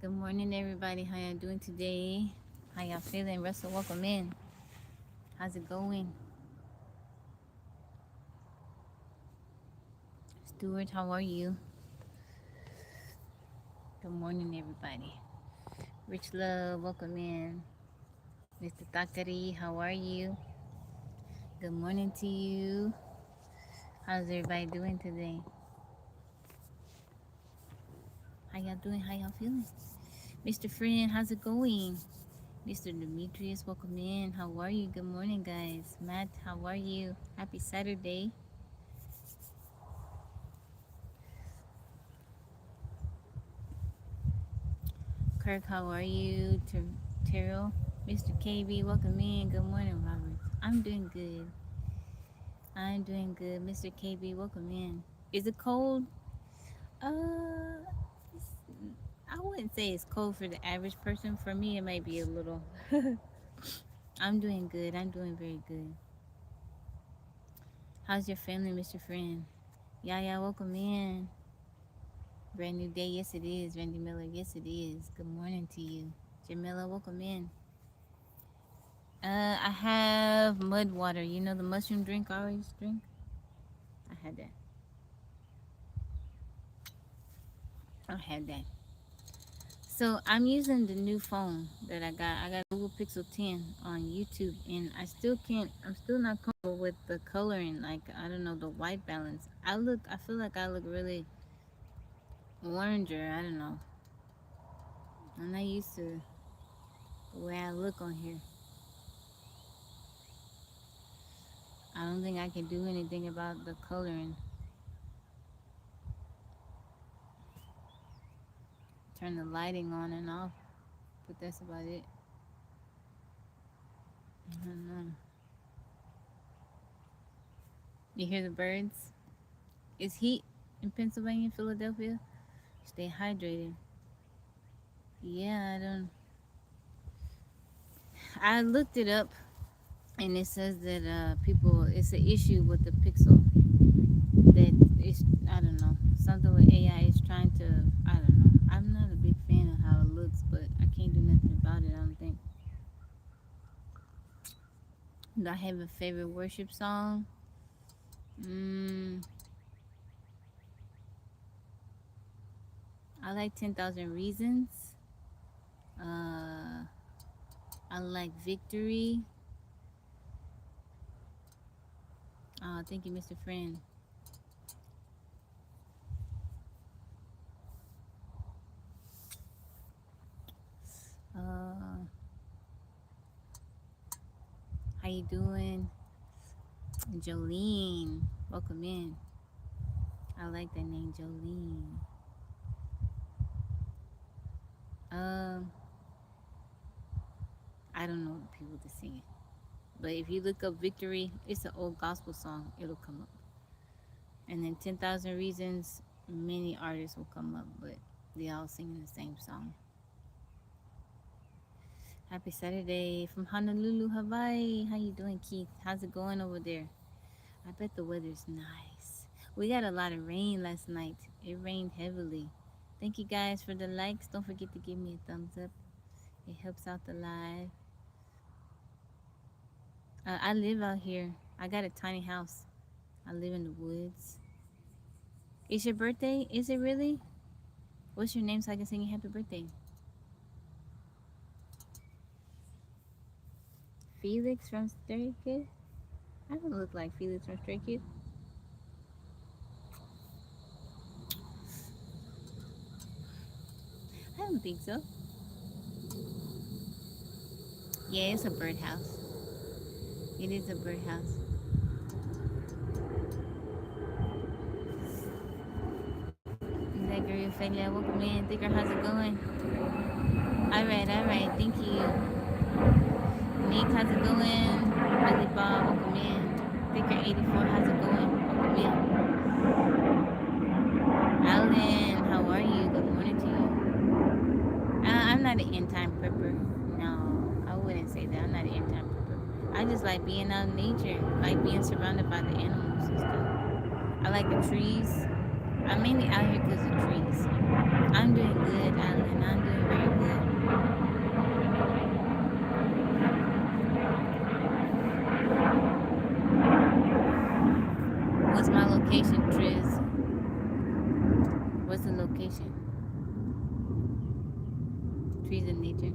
Good morning, everybody. How y'all doing today? How y'all feeling? Russell, welcome in. How's it going? Stuart, how are you? Good morning, everybody. Rich Love, welcome in. Mr. Takari, how are you? Good morning to you. How's everybody doing today? How y'all doing? How y'all feeling? Mr. Friend, how's it going? Mr. Demetrius, welcome in. How are you? Good morning, guys. Matt, how are you? Happy Saturday. Kirk, how are you? Terrell, Mr. KB, welcome in. Good morning, Robert. I'm doing good. I'm doing good. Mr. KB, welcome in. Is it cold? I wouldn't say it's cold for the average person. For me, it might be a little. I'm doing good. I'm doing very good. How's your family, Mr. Friend? Yaya, welcome in. Brand new day. Yes, it is. Randy Miller. Yes, it is. Good morning to you. Jamila, welcome in. I have mud water. You know the mushroom drink I always drink? I had that. I had that. So I'm using the new phone that I got. I got Google Pixel 10 on YouTube, and I'm still not comfortable with the coloring. Like, I don't know, the white balance. I feel like I look really oranger. I don't know. I'm not used to the way I look on here. I don't think I can do anything about the coloring. Turn the lighting on and off, but that's about it. I don't know. You hear the birds? It's heat in Pennsylvania, Philadelphia. Stay hydrated. Yeah, I looked it up, and it says that it's an issue with the Pixel. That it's, I don't know, something with AI is trying to, I don't know. I'm not a big fan of how it looks, but I can't do nothing about it, I don't think. Do I have a favorite worship song? I like 10,000 Reasons. I like Victory. Thank you, Mr. Friend. How you doing? Jolene, welcome in. I like that name, Jolene. I don't know the people to sing it, but if you look up Victory, it's an old gospel song. It'll come up. And then 10,000 Reasons, many artists will come up, but they all singing the same song. Happy Saturday from Honolulu, Hawaii. How you doing, Keith? How's it going over there? I bet the weather's nice. We got a lot of rain last night. It rained heavily. Thank you guys for the likes. Don't forget to give me a thumbs up. It helps out the live. I live out here. I got a tiny house. I live in the woods. It's your birthday? Is it really? What's your name so I can sing you happy birthday? Felix from Stray Kids? I don't look like Felix from Stray Kids. I don't think so. Yeah, it's a birdhouse. It is a birdhouse. Zachary Ophelia, welcome in. Thicker, how's it going? Alright. Thank you. Nick, how's it going? Billy Bob, welcome in. Thicker 84, how's it going? Welcome in. Alan, how are you? Good morning to you. I'm not an end time prepper. No, I wouldn't say that. I'm not an end time prepper. I just like being out in nature, like being surrounded by the animals and stuff. I like the trees. I'm mainly out here because of trees. I'm doing good, Alan. I'm doing very good. What's my location, Triz? What's the location? Trees in nature.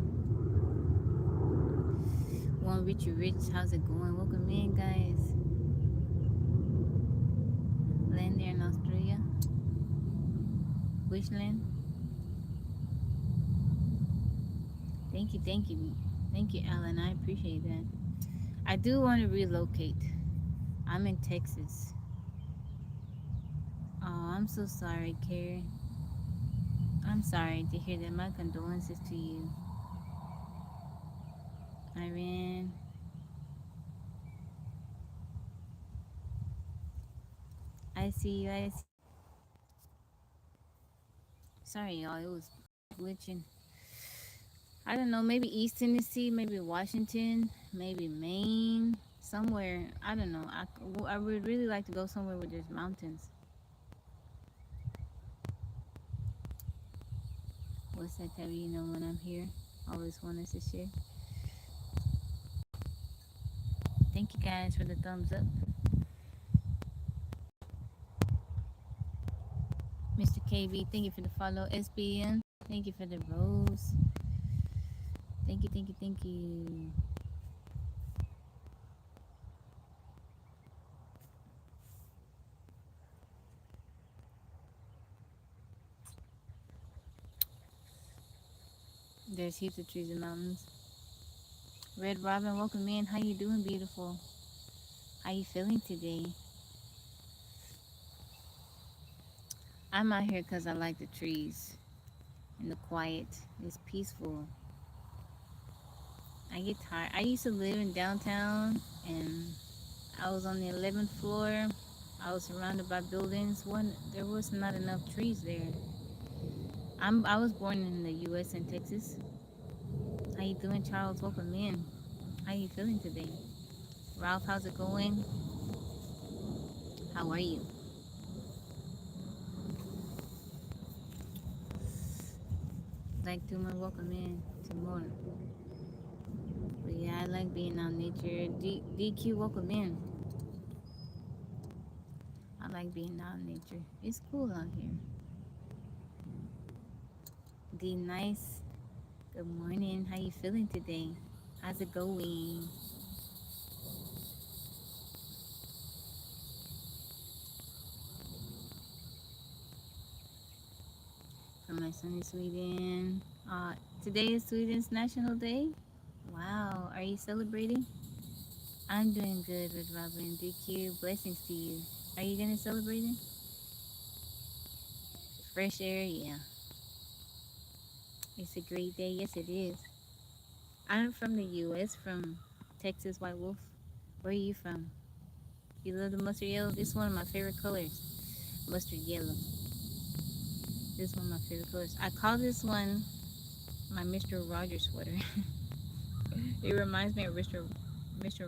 One Richard Rich, how's it going? Welcome in, guys. Land there in Australia. Which land? Thank you, thank you. Thank you, Alan. I appreciate that. I do want to relocate. I'm in Texas. Oh, I'm so sorry, Carrie. I'm sorry to hear that. My condolences to you. Iran. I see you. I see. Sorry, y'all. It was glitching. I don't know. Maybe East Tennessee, maybe Washington, maybe Maine, somewhere. I don't know. I would really like to go somewhere where there's mountains. What's that, Tabby? You know when I'm here. Always want us to share. Thank you guys for the thumbs up. Mr. KB, thank you for the follow. SBM, thank you for the rose. Thank you, thank you, thank you. There's heaps of trees and mountains. Red Robin, welcome in. How you doing, beautiful? How you feeling today? I'm out here because I like the trees and the quiet. It's peaceful. I get tired. I used to live in downtown and I was on the 11th floor. I was surrounded by buildings. There was not enough trees there. I was born in the U.S. in Texas. How you doing, Charles? Welcome in. How you feeling today? Ralph, how's it going? How are you? Like Tuma, welcome in to more. But yeah, I like being out in nature. DQ, welcome in. I like being out in nature. It's cool out here. D nice. Good morning. How you feeling today? How's it going? From my sunny Sweden. Today is Sweden's National Day. Wow. Are you celebrating? I'm doing good with Robin. DQ. Blessings to you. Are you gonna celebrate it? Fresh air, yeah. It's a great day. Yes, it is. I'm from the U.S., from Texas, White Wolf. Where are you from? You love the mustard yellow? This is one of my favorite colors. Mustard yellow. This is one of my favorite colors. I call this one my Mr. Rogers sweater. It reminds me of Mr.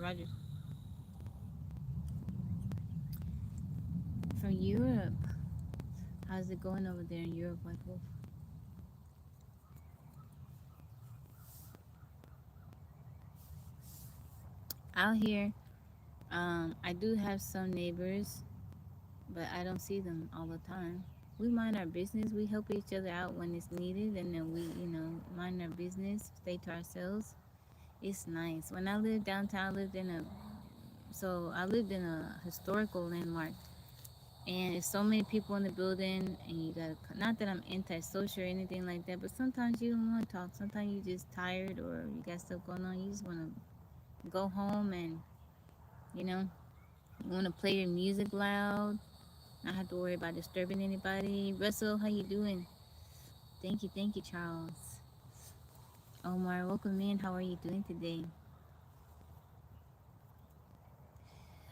Rogers. From Europe. How's it going over there in Europe, White Wolf? Out here, I do have some neighbors, but I don't see them all the time. We mind our business. We help each other out when it's needed, and then we, mind our business, stay to ourselves. It's nice. When I lived downtown, I lived in a historical landmark, and there's so many people in the building, and you got not that I'm antisocial or anything like that, but sometimes you don't want to talk. Sometimes you just tired or you got stuff going on. You just want to go home and you know you want to play your music loud, not have to worry about disturbing anybody. Russell, how you doing? Thank you, Charles. Omar, welcome in. How are you doing today?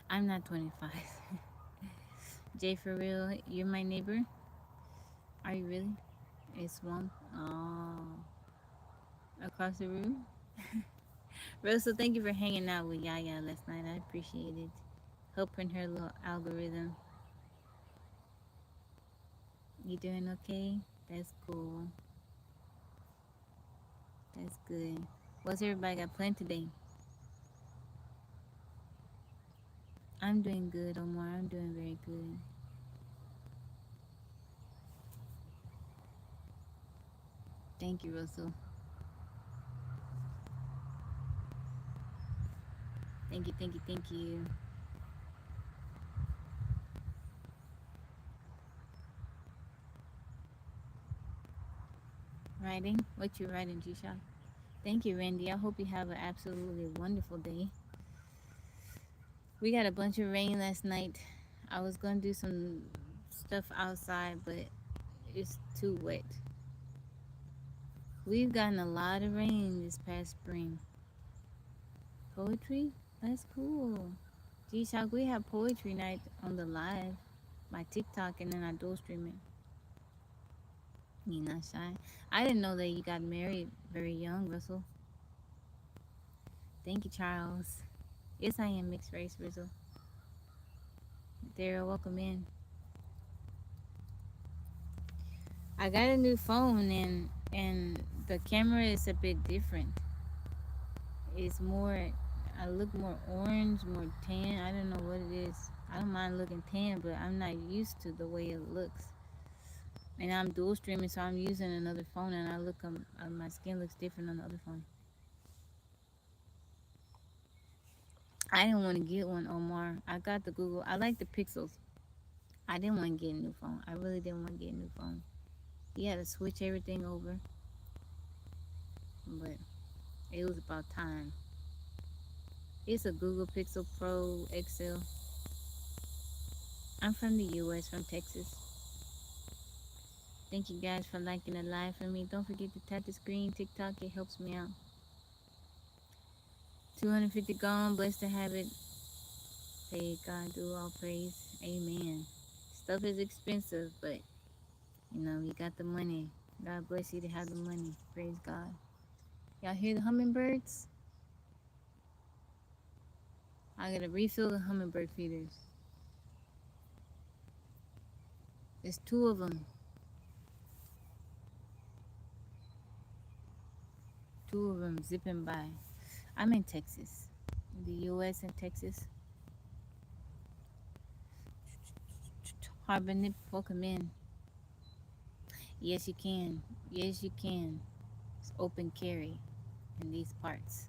I'm not 25. Jay, for real, you're my neighbor? Are you really? It's one. Oh, across the room? Russell, thank you for hanging out with Yaya last night. I appreciate it. Helping her little algorithm. You doing okay? That's cool. That's good. What's everybody got planned today? I'm doing good, Omar. I'm doing very good. Thank you, Russell. Thank you, thank you, thank you. Writing? What you writing, G-Shock? Thank you, Randy. I hope you have an absolutely wonderful day. We got a bunch of rain last night. I was gonna do some stuff outside, but it's too wet. We've gotten a lot of rain this past spring. Poetry? That's cool. G-Shock, we have poetry night on the live, my TikTok, and then I dual stream it. You not shy? I didn't know that you got married very young, Russell. Thank you, Charles. Yes, I am mixed race, Russell. Daryl, welcome in. I got a new phone and the camera is a bit different. It's more, I look more orange, more tan. I don't know what it is. I don't mind looking tan, but I'm not used to the way it looks. And I'm dual streaming, so I'm using another phone, and I look, my skin looks different on the other phone. I didn't want to get one, Omar. I got the Google. I like the Pixels. I didn't want to get a new phone. I really didn't want to get a new phone. You had to switch everything over, but it was about time. It's a Google Pixel Pro XL. I'm from the US, from Texas. Thank you guys for liking the live for me. Don't forget to tap the screen, TikTok. It helps me out. 250 gone. Blessed to have it. Hey, God, do all praise. Amen. Stuff is expensive, but you know, you got the money. God bless you to have the money. Praise God. Y'all hear the hummingbirds? I gotta refill the hummingbird feeders. There's two of them. Two of them zipping by. I'm in Texas. The U.S. and Texas. Harbor Nip, welcome in. Yes, you can. Yes, you can. It's open carry in these parts.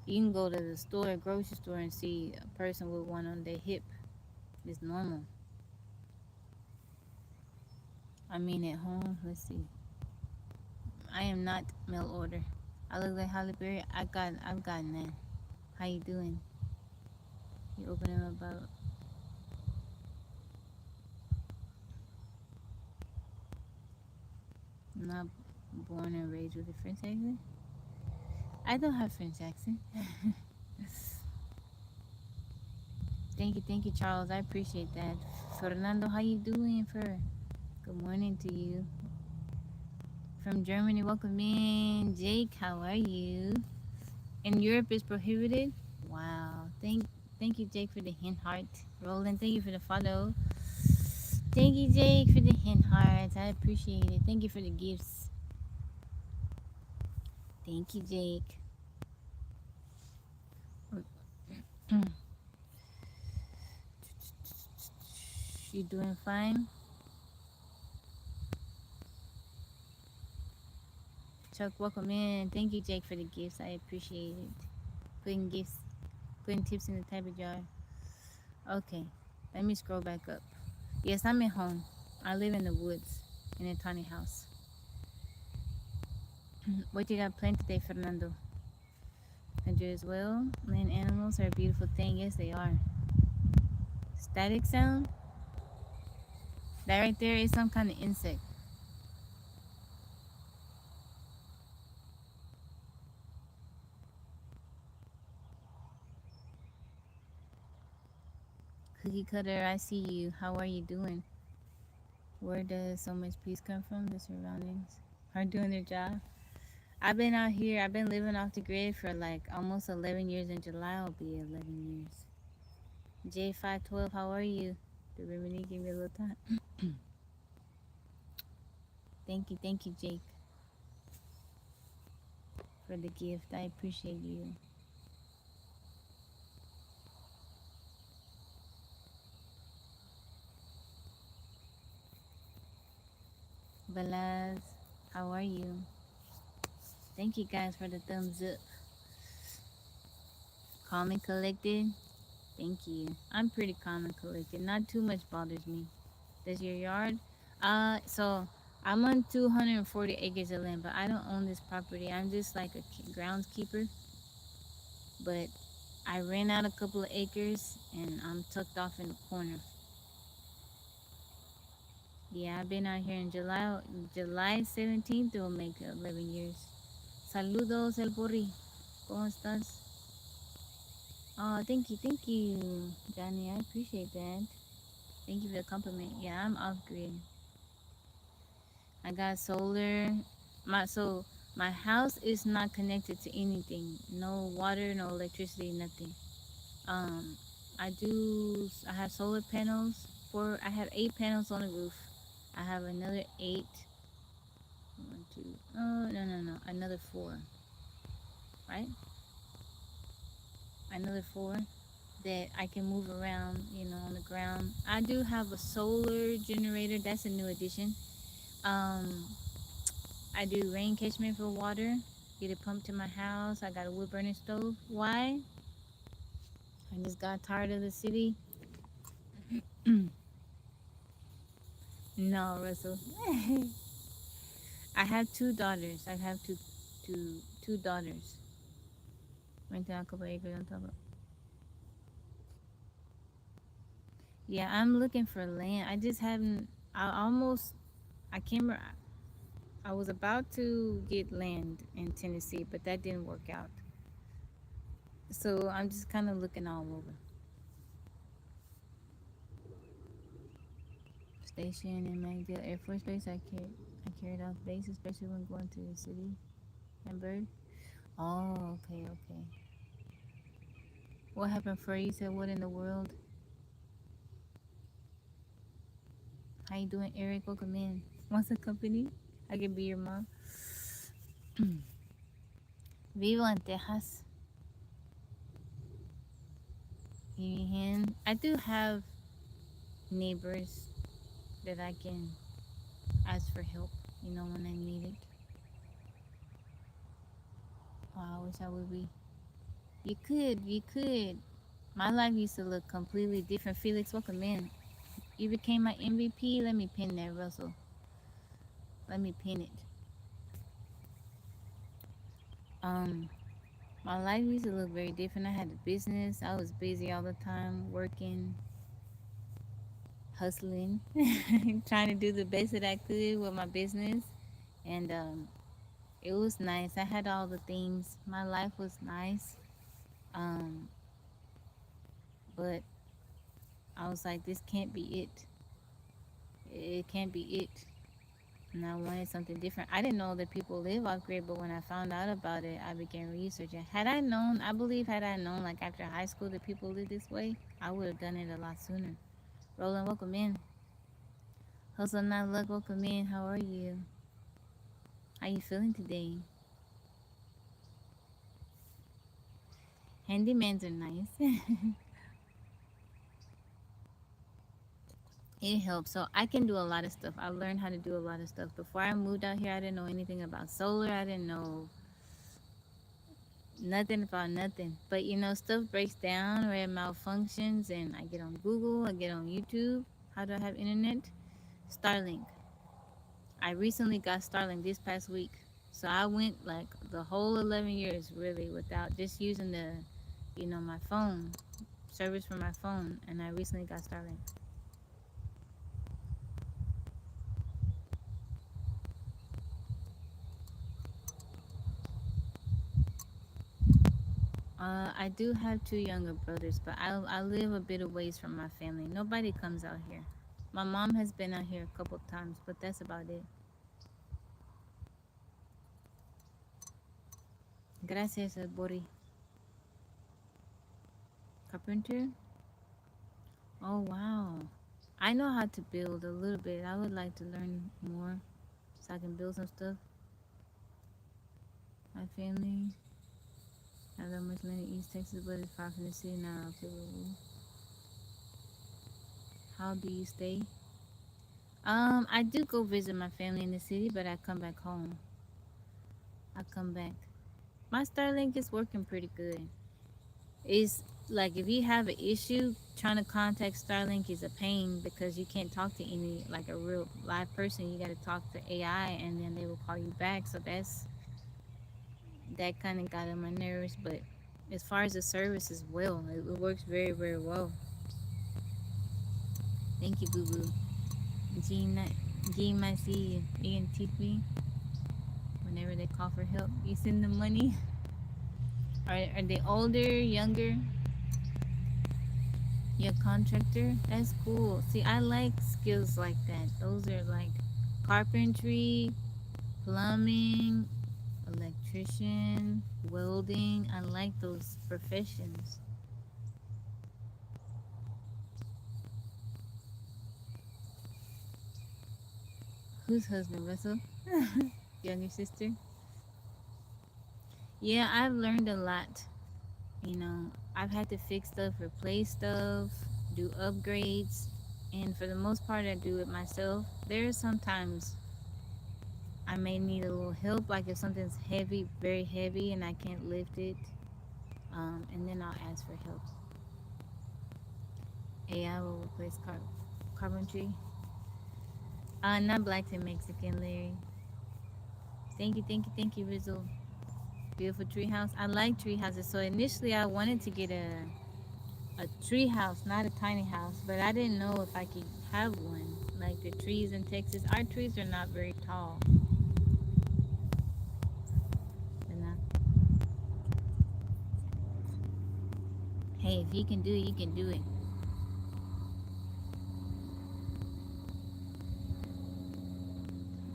You can go to the store, grocery store, and see a person with one on their hip. It's normal. I mean, at home, let's see. I am not mail order. I look like Halle Berry. I've gotten that. How you doing? You open them about. I'm not born and raised with a French accent. I don't have French accent. Thank you, Charles. I appreciate that. Fernando, how you doing, Fer? Good morning to you. From Germany, welcome in. Jake, how are you? In Europe is prohibited? Wow. Thank you, Jake, for the hint heart. Roland, thank you for the follow. Thank you, Jake, for the hint hearts. I appreciate it. Thank you for the gifts. Thank you, Jake. You doing fine? Chuck, welcome in. Thank you, Jake, for the gifts. I appreciate it. Putting gifts, putting tips in the type of jar. Okay, let me scroll back up. Yes, I'm at home. I live in the woods in a tiny house. What you got planned today, Fernando? And you as well? Land animals are a beautiful thing. Yes, they are. Static sound? That right there is some kind of insect. Cookie cutter, I see you. How are you doing? Where does so much peace come from? The surroundings are doing their job. I've been out here. I've been living off the grid for like almost 11 years. In July, will be 11 years. J512, how are you? The remedy, give me a little time. Thank you, Jake, for the gift. I appreciate you. Balaz, how are you? Thank you guys for the thumbs up. Calm and collected. Thank you. I'm pretty calm and collected. Not too much bothers me. Does your yard? So I'm on 240 acres of land, but I don't own this property. I'm just like a groundskeeper. But I ran out a couple of acres, and I'm tucked off in the corner. Yeah, I've been out here in July 17th. It'll make 11 years. Saludos, El Porri. ¿Cómo estás? Oh, thank you, Johnny. I appreciate that. Thank you for the compliment. Yeah, I'm off grid. I got solar. My house is not connected to anything. No water, no electricity, nothing. Um, I have solar panels. I have 8 panels on the roof. I have another eight. One, two. Oh no, another four. Right? Another four that I can move around. On the ground. I do have a solar generator. That's a new addition. Um, I do rain catchment for water. Get it pumped to my house. I got a wood burning stove. Why? I just got tired of the city. No, Russell. I have two daughters. I have two daughters. Went down a couple acres on top of. Yeah, I'm looking for land. I just haven't. I almost. I can't remember. I was about to get land in Tennessee, but that didn't work out. So I'm just kind of looking all over. Station in MacDill Air Force Base. I carried off base, especially when going to the city and bird. Oh, okay. What happened for you? You said what in the world? How you doing, Eric? Welcome in. Wants a company? I can be your mom. Vivo en Texas. I do have neighbors that I can ask for help, when I need it. Oh, I wish I would be. You could. My life used to look completely different. Felix, welcome in. You became my MVP. Let me pin that, Russell. Let me pin it. Um, my life used to look very different. I had a business. I was busy all the time, working, hustling, trying to do the best that I could with my business. And it was nice. I had all the things. My life was nice. Um, but I was like, this can't be it. It can't be it. And I wanted something different. I didn't know that people live off grid, but when I found out about it, I began researching. Had I known like after high school that people live this way, I would have done it a lot sooner. Roland, welcome in. Hustle Not Luck, welcome in. How are you? How you feeling today? Handymans are nice. It helps. So I can do a lot of stuff. I learned how to do a lot of stuff. Before I moved out here, I didn't know anything about solar. I didn't know nothing about nothing. But stuff breaks down or it malfunctions, and I get on Google, I get on YouTube. How do I have internet? Starlink. I recently got Starlink this past week. So I went like the whole 11 years really without just using my phone, service for my phone, and I recently got Starlink. I do have two younger brothers, but I live a bit of ways from my family. Nobody comes out here. My mom has been out here a couple times, but that's about it. Gracias, Bori. Carpenter? Oh, wow. I know how to build a little bit. I would like to learn more. so I can build some stuff. My family has that much land in East Texas, but it's far from the city now. Okay, how do you stay? I do go visit my family in the city, but I come back home. I come back. My Starlink is working pretty good. It's like if you have an issue, trying to contact Starlink is a pain because you can't talk to any like a real live person. You got to talk to AI, and then they will call you back. So that kind of got on my nerves. But as far as the service as well, it works very very well. Thank you, boo boo. Gina, Gina, see Ian Tiffy. Whenever they call for help, you send them money. Are they older, younger? Your contractor? That's cool. See, I like skills like that. Those are like carpentry, plumbing, electrician, welding. I like those professions. Whose husband, Russell? Younger sister? Yeah, I've learned a lot. You know, I've had to fix stuff, replace stuff, do upgrades, and for the most part, I do it myself. There are sometimes I may need a little help, like if something's heavy, very heavy, and I can't lift it, and then I'll ask for help. AI will replace carpentry. Not black to Mexican, Larry. Thank you, Rizzo. Beautiful tree house. I like tree houses. So initially, I wanted to get a tree house, not a tiny house, but I didn't know if I could have one. Like the trees in Texas, our trees are not very tall. You know? Hey, if you can do it, you can do it.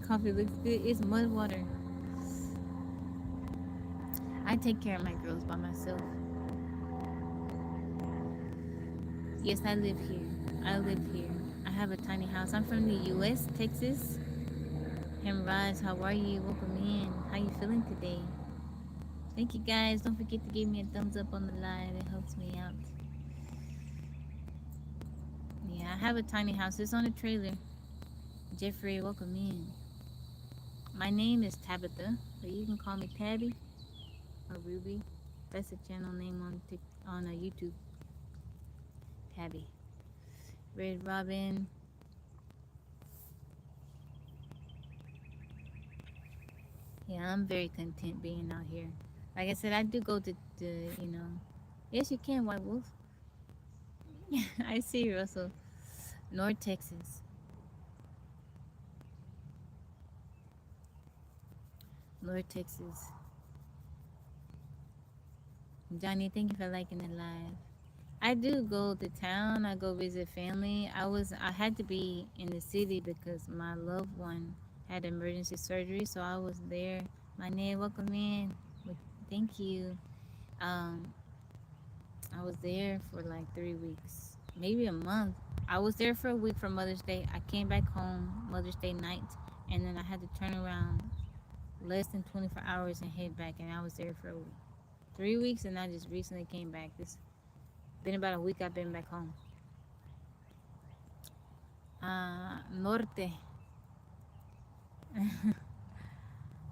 Coffee looks good. It's mud water. I take care of my girls by myself. Yes, I live here. I live here. I have a tiny house. I'm from the U.S., Texas. Hemraj, how are you? Welcome in. How you feeling today? Thank you guys. Don't forget to give me a thumbs up on the live. It helps me out. Yeah, I have a tiny house. It's on a trailer. Jeffrey, welcome in. My name is Tabitha, but you can call me Tabby or Ruby. That's the channel name on YouTube. Tabby. Red Robin. Yeah, I'm very content being out here. Like I said, I do go to. Yes, you can, White Wolf. I see you, Russell. North Texas. North Texas. Johnny, thank you for liking the live. I do go to town. I go visit family. I had to be in the city because my loved one had emergency surgery, so I was there. My name, welcome in. Thank you. Um, I was there for like 3 weeks, maybe a month. I was there for a week for Mother's Day. I came back home Mother's Day night, and then I had to turn around less than 24 hours and head back, and I was there for 3 weeks, and I just recently came back. It's been about a week I've been back home. Norte.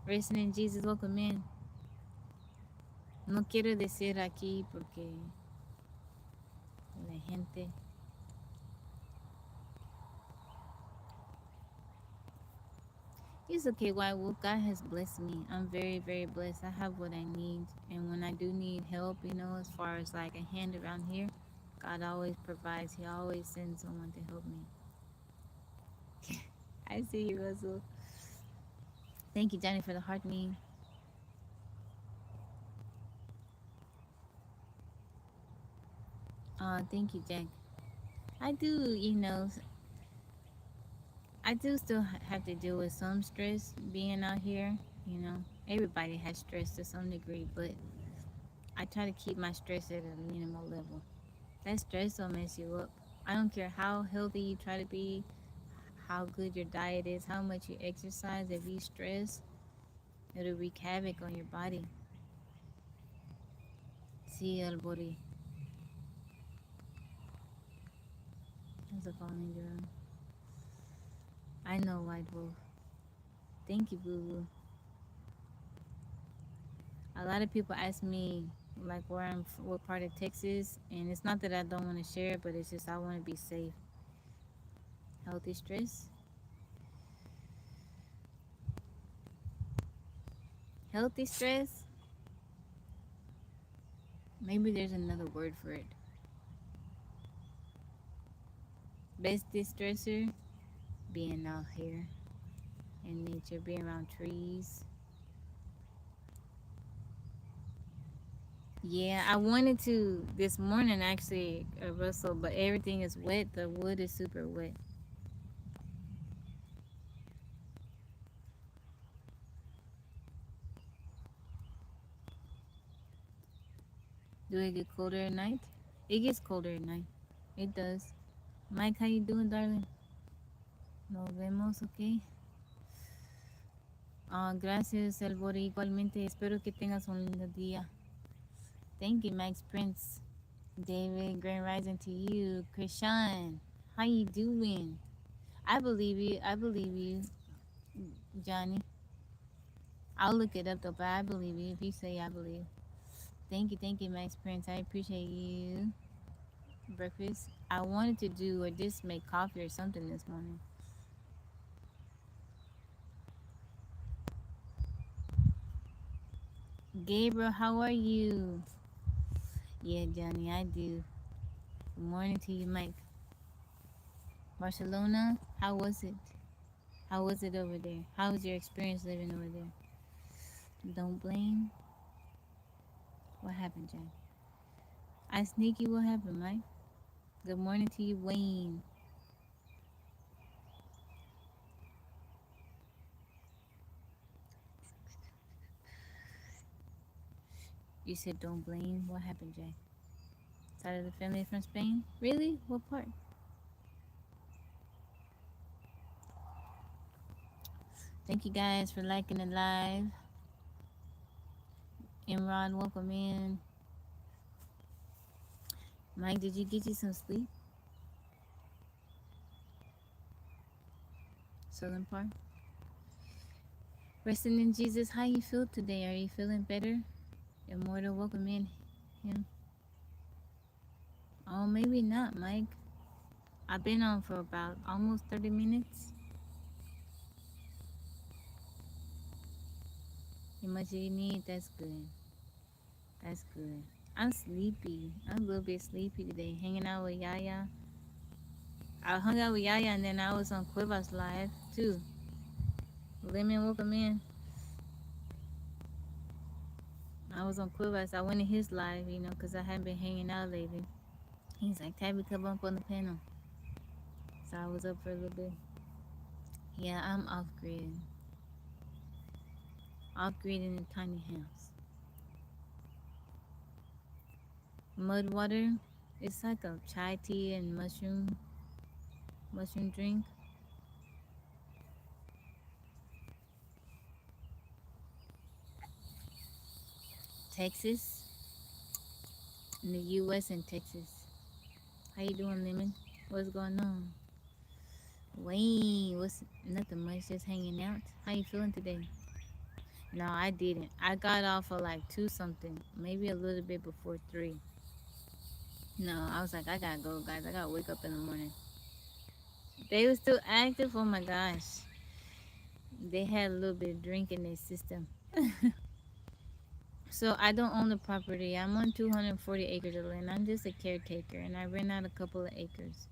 Racing in Jesus, welcome in. No quiero decir aquí porque la gente. It's okay, White Wolf. God has blessed me. I'm very, very blessed. I have what I need. And when I do need help, as far as like a hand around here, God always provides. He always sends someone to help me. I see you, Russell. Thank you, Johnny, for the heart meme. Thank you, Jack. I do, I do still have to deal with some stress being out here. Everybody has stress to some degree, but I try to keep my stress at a minimal level. That stress will mess you up. I don't care how healthy you try to be, how good your diet is, how much you exercise. If you stress, it'll wreak havoc on your body. See, el body. How's it going, girl? I know, White Wolf. Thank you, Boo Boo. A lot of people ask me like what part of Texas, and it's not that I don't want to share, but it's just I want to be safe. Healthy stress. Healthy stress. Maybe there's another word for it. Best distressor, being out here in nature, being around trees. Yeah, I wanted to this morning actually, Russell, but everything is wet. The wood is super wet. Do it get colder at night? It gets colder at night. It does. Mike, how you doing, darling? Nos vemos, ok. Gracias, Elbori. Igualmente, espero que tengas un lindo día. Thank you, Max Prince. David, Grand Rising to you. Krishan, how you doing? I believe you. I believe you, Johnny. I'll look it up though, but I believe you. If you say I believe. Thank you, Max Prince. I appreciate you. Breakfast. I wanted to do or just make coffee or something this morning. Gabriel, how are you? Yeah, Johnny, I do. Good morning to you, Mike. Barcelona, how was it? How was it over there? How was your experience living over there? Don't blame. What happened, Jack? I sneaky. What happened, Mike? Good morning to you, Wayne. You said don't blame. What happened, Jack? Side of the family from Spain? Really? What part? Thank you guys for liking the live. Imran, welcome in. Mike, did you get you some sleep? Southern Park. Resting in Jesus, how you feel today? Are you feeling better? Immortal, welcome in. Him. Oh, maybe not, Mike. I've been on for about almost 30 minutes. How much do you need? That's good. That's good. I'm sleepy. I'm a little bit sleepy today. Hanging out with Yaya. I hung out with Yaya and then I was on Cuevas live too. Lemon, welcome in. I was on Cuevas. I went in his live, you know, because I hadn't been hanging out lately. He's like, Tabby, come up on the panel. So I was up for a little bit. Yeah, I'm off grid. Off grid in a tiny house. Mud water. It's like a chai tea and mushroom drink. Texas. In the US and Texas. How you doing, Lemon? What's going on? Wayne, what's nothing much, just hanging out. How you feeling today? No, I didn't. I got off at like 2 something, maybe a little bit before 3. No, I was like, I gotta go, guys. I gotta wake up in the morning. They were still active. Oh my gosh. They had a little bit of drink in their system. So I don't own the property. I'm on 240 acres of land. I'm just a caretaker, and I rent out a couple of acres.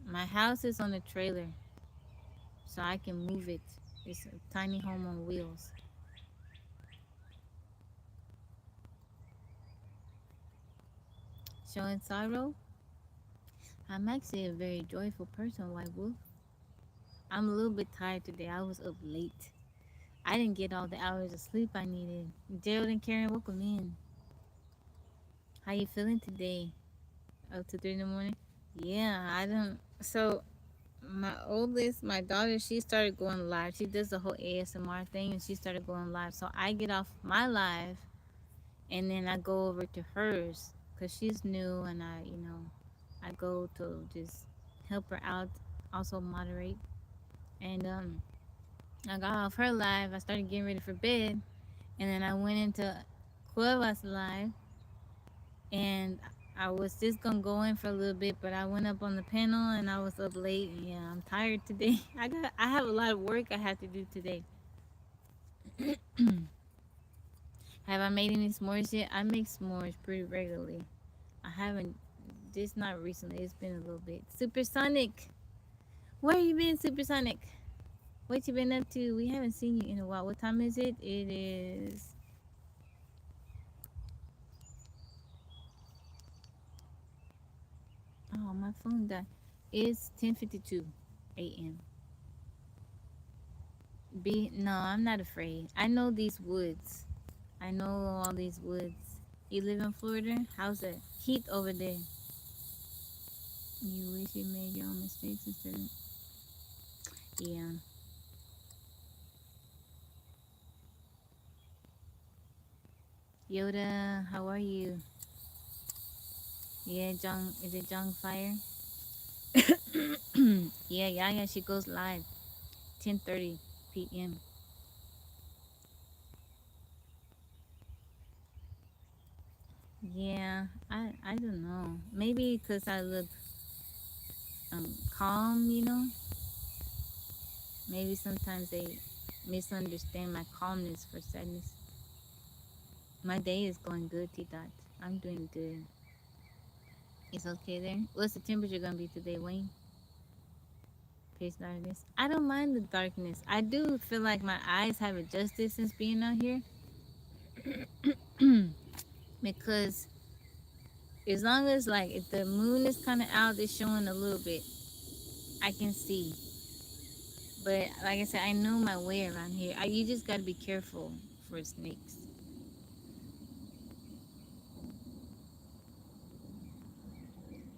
My house is on a trailer, so I can move it. It's a tiny home on wheels. Showing sorrow? I'm actually a very joyful person, White Wolf. I'm a little bit tired today. I was up late. I didn't get all the hours of sleep I needed. Gerald and Karen, welcome in. How you feeling today? Up to 3 in the morning? Yeah, I don't. So my oldest, my daughter, she started going live. She does the whole ASMR thing, and she started going live. So I get off my live, and then I go over to hers because she's new, and I go to just help her out, also moderate. And I got off her live. I started getting ready for bed, and then I went into Cueva's live, and I was just gonna go in for a little bit, but I went up on the panel and I was up late. And yeah, I'm tired today. I have a lot of work I have to do today. Have I made any s'mores yet? I make s'mores pretty regularly. I haven't, just not recently. It's been a little bit. Supersonic, where you been, Supersonic? What you been up to? We haven't seen you in a while. What time is it? It is. Oh, my phone died. It's 10:52 a.m. No, I'm not afraid. I know these woods. I know all these woods. You live in Florida? How's the heat over there? You wish you made your own mistakes instead of. Yeah. Yoda, how are you? Yeah, Jung, is it Jung Fire? Yeah, yeah, she goes live 10:30 p.m. Yeah, I don't know. Maybe because I look calm, Maybe sometimes they misunderstand my calmness for sadness. My day is going good, T Dot. I'm doing good. It's okay there. What's the temperature gonna be today, Wayne? Pitch darkness. I don't mind the darkness. I do feel like my eyes have adjusted since being out here. Because as long as like if the moon is kind of out, it's showing a little bit. I can see. But like I said, I know my way around here. You just gotta be careful for snakes.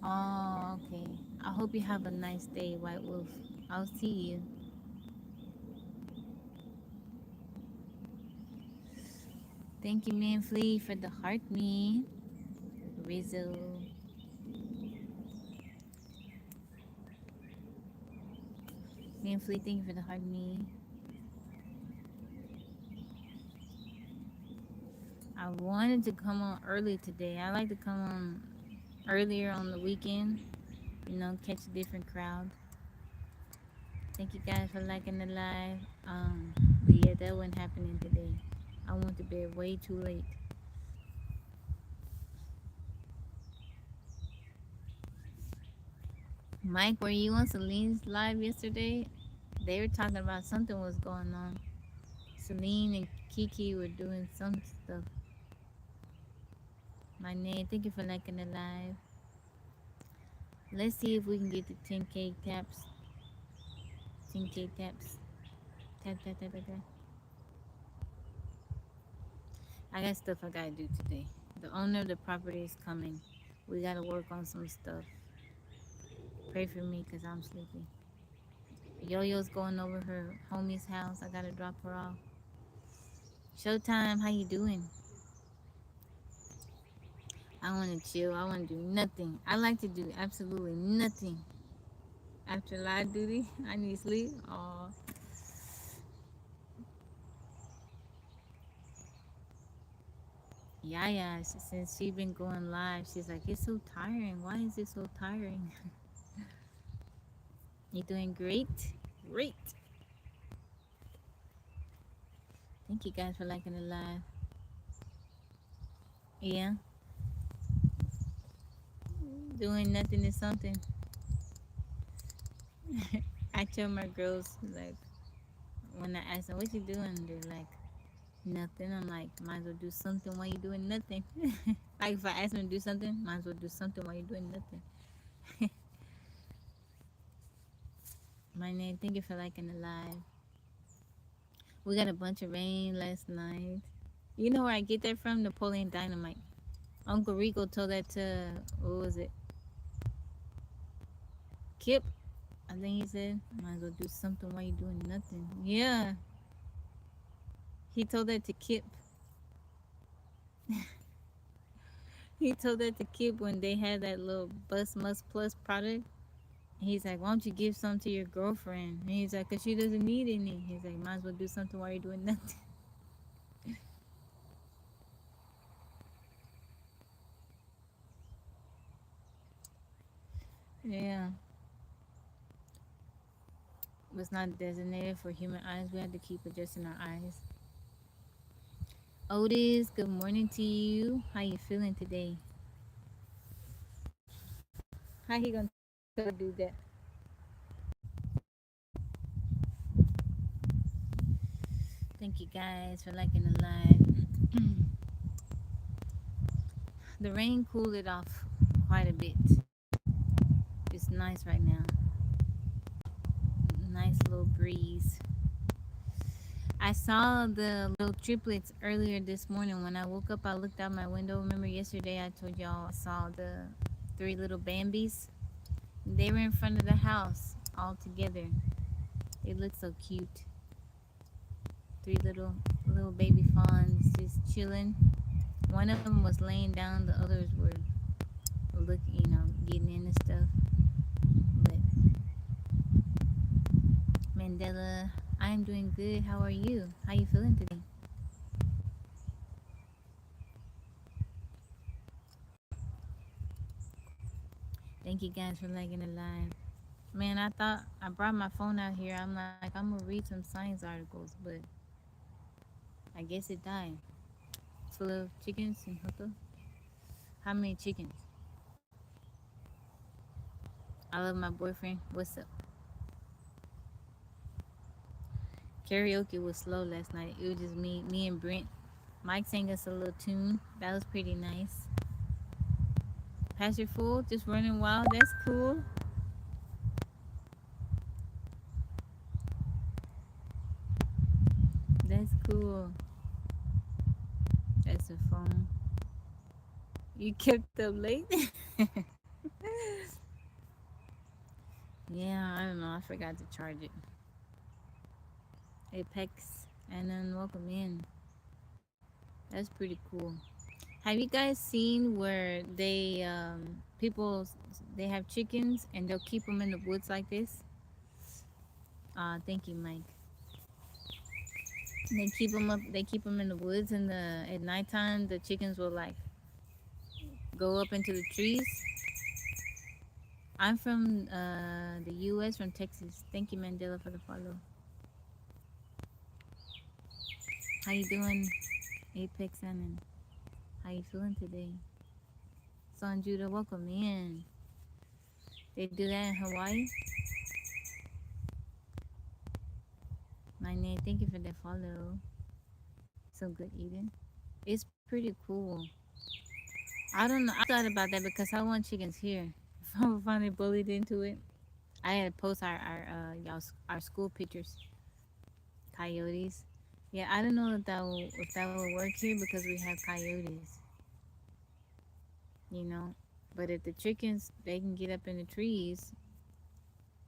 Oh, okay. I hope you have a nice day, White Wolf. I'll see you. Thank you, Manfly, for the heart me. Rizzo. Manfly, thank you for the heart me. I wanted to come on early today. I like to come on earlier on the weekend, catch a different crowd. Thank you guys for liking the live. But yeah, that wasn't happening today. I went to bed way too late. Mike, were you on Celine's live yesterday? They were talking about something was going on. Celine and Kiki were doing some stuff. My name, thank you for liking the live. Let's see if we can get the 10K taps. 10K taps. Tap, tap, tap, tap, tap. I got stuff I gotta do today. The owner of the property is coming. We gotta work on some stuff. Pray for me because I'm sleepy. Yo-Yo's going over her homie's house. I gotta drop her off. Showtime, how you doing? I want to chill. I want to do nothing. I like to do absolutely nothing. After live duty, I need sleep. Oh, yeah, yeah. Since she been going live, she's like, it's so tiring. Why is it so tiring? You doing great? Great. Thank you guys for liking the live. Yeah, doing nothing is something. I tell my girls like when I ask them what you doing, they're like nothing. I'm like, might as well do something while you're doing nothing. Like if I ask them to do something, might as well do something while you're doing nothing. My name, thank you for liking the live. We got a bunch of rain last night. You know where I get that from? Napoleon Dynamite. Uncle Rico told that to, what was it? Kip, I think he said, might as well do something while you're doing nothing. Yeah, he told that to Kip. He told that to Kip when they had that little Bus Must Plus product. He's like, why don't you give some to your girlfriend? And he's like, because she doesn't need any. He's like, might as well do something while you're doing nothing. Yeah. It was not designated for human eyes. We had to keep adjusting our eyes. Otis, good morning to you. How you feeling today? How he gonna tell her to do that? Thank you guys for liking the live. The rain cooled it off quite a bit. It's nice right now. Nice little breeze. I saw the little triplets earlier this morning. When I woke up, I looked out my window. Remember yesterday I told y'all I saw the three little Bambis? They were in front of the house all together. They look so cute. Three little baby fawns just chilling. One of them was laying down. The others were getting into stuff. But Mandela, I am doing good. How are you? How you feeling today? Thank you guys for liking the live. Man, I thought I brought my phone out here. I'm like, I'm gonna read some science articles, but I guess it died. Full of chickens and hookah. How many chickens? I love my boyfriend. What's up? Karaoke was slow last night. It was just me and Brent. Mike sang us a little tune. That was pretty nice. Pastor Fool, just running wild. That's cool. That's cool. That's a phone. You kept up late? Yeah, I don't know. I forgot to charge it. Apex and then welcome in. That's pretty cool. Have you guys seen where people they have chickens and they'll keep them in the woods like this? Thank you, Mike. They keep them up. They keep them in the woods, and at nighttime the chickens will like go up into the trees. I'm from the U.S. from Texas. Thank you, Mandela, for the follow. How you doing, Apex and how you feeling today? Son Judah, welcome in. They do that in Hawaii. My name, thank you for that follow. So good eating. It's pretty cool. I don't know. I thought about that because I want chickens here. If I'm finally bullied into it, I had to post our school pictures. Coyotes. Yeah, I don't know if that will work here because we have coyotes. You know, but if the chickens they can get up in the trees,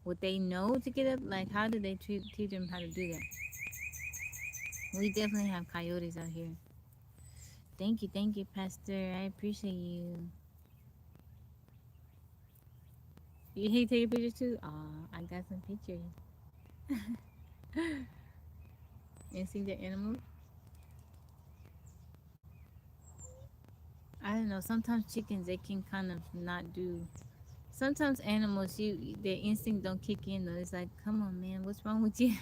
would they know to get up? Like, how do they teach them how to do that? We definitely have coyotes out here. Thank you, Pastor. I appreciate you. You hate taking pictures too? Aw, I got some pictures. And see the animals? I don't know. Sometimes chickens they can kind of not do. Sometimes animals, their instinct don't kick in though. It's like, come on, man, what's wrong with you?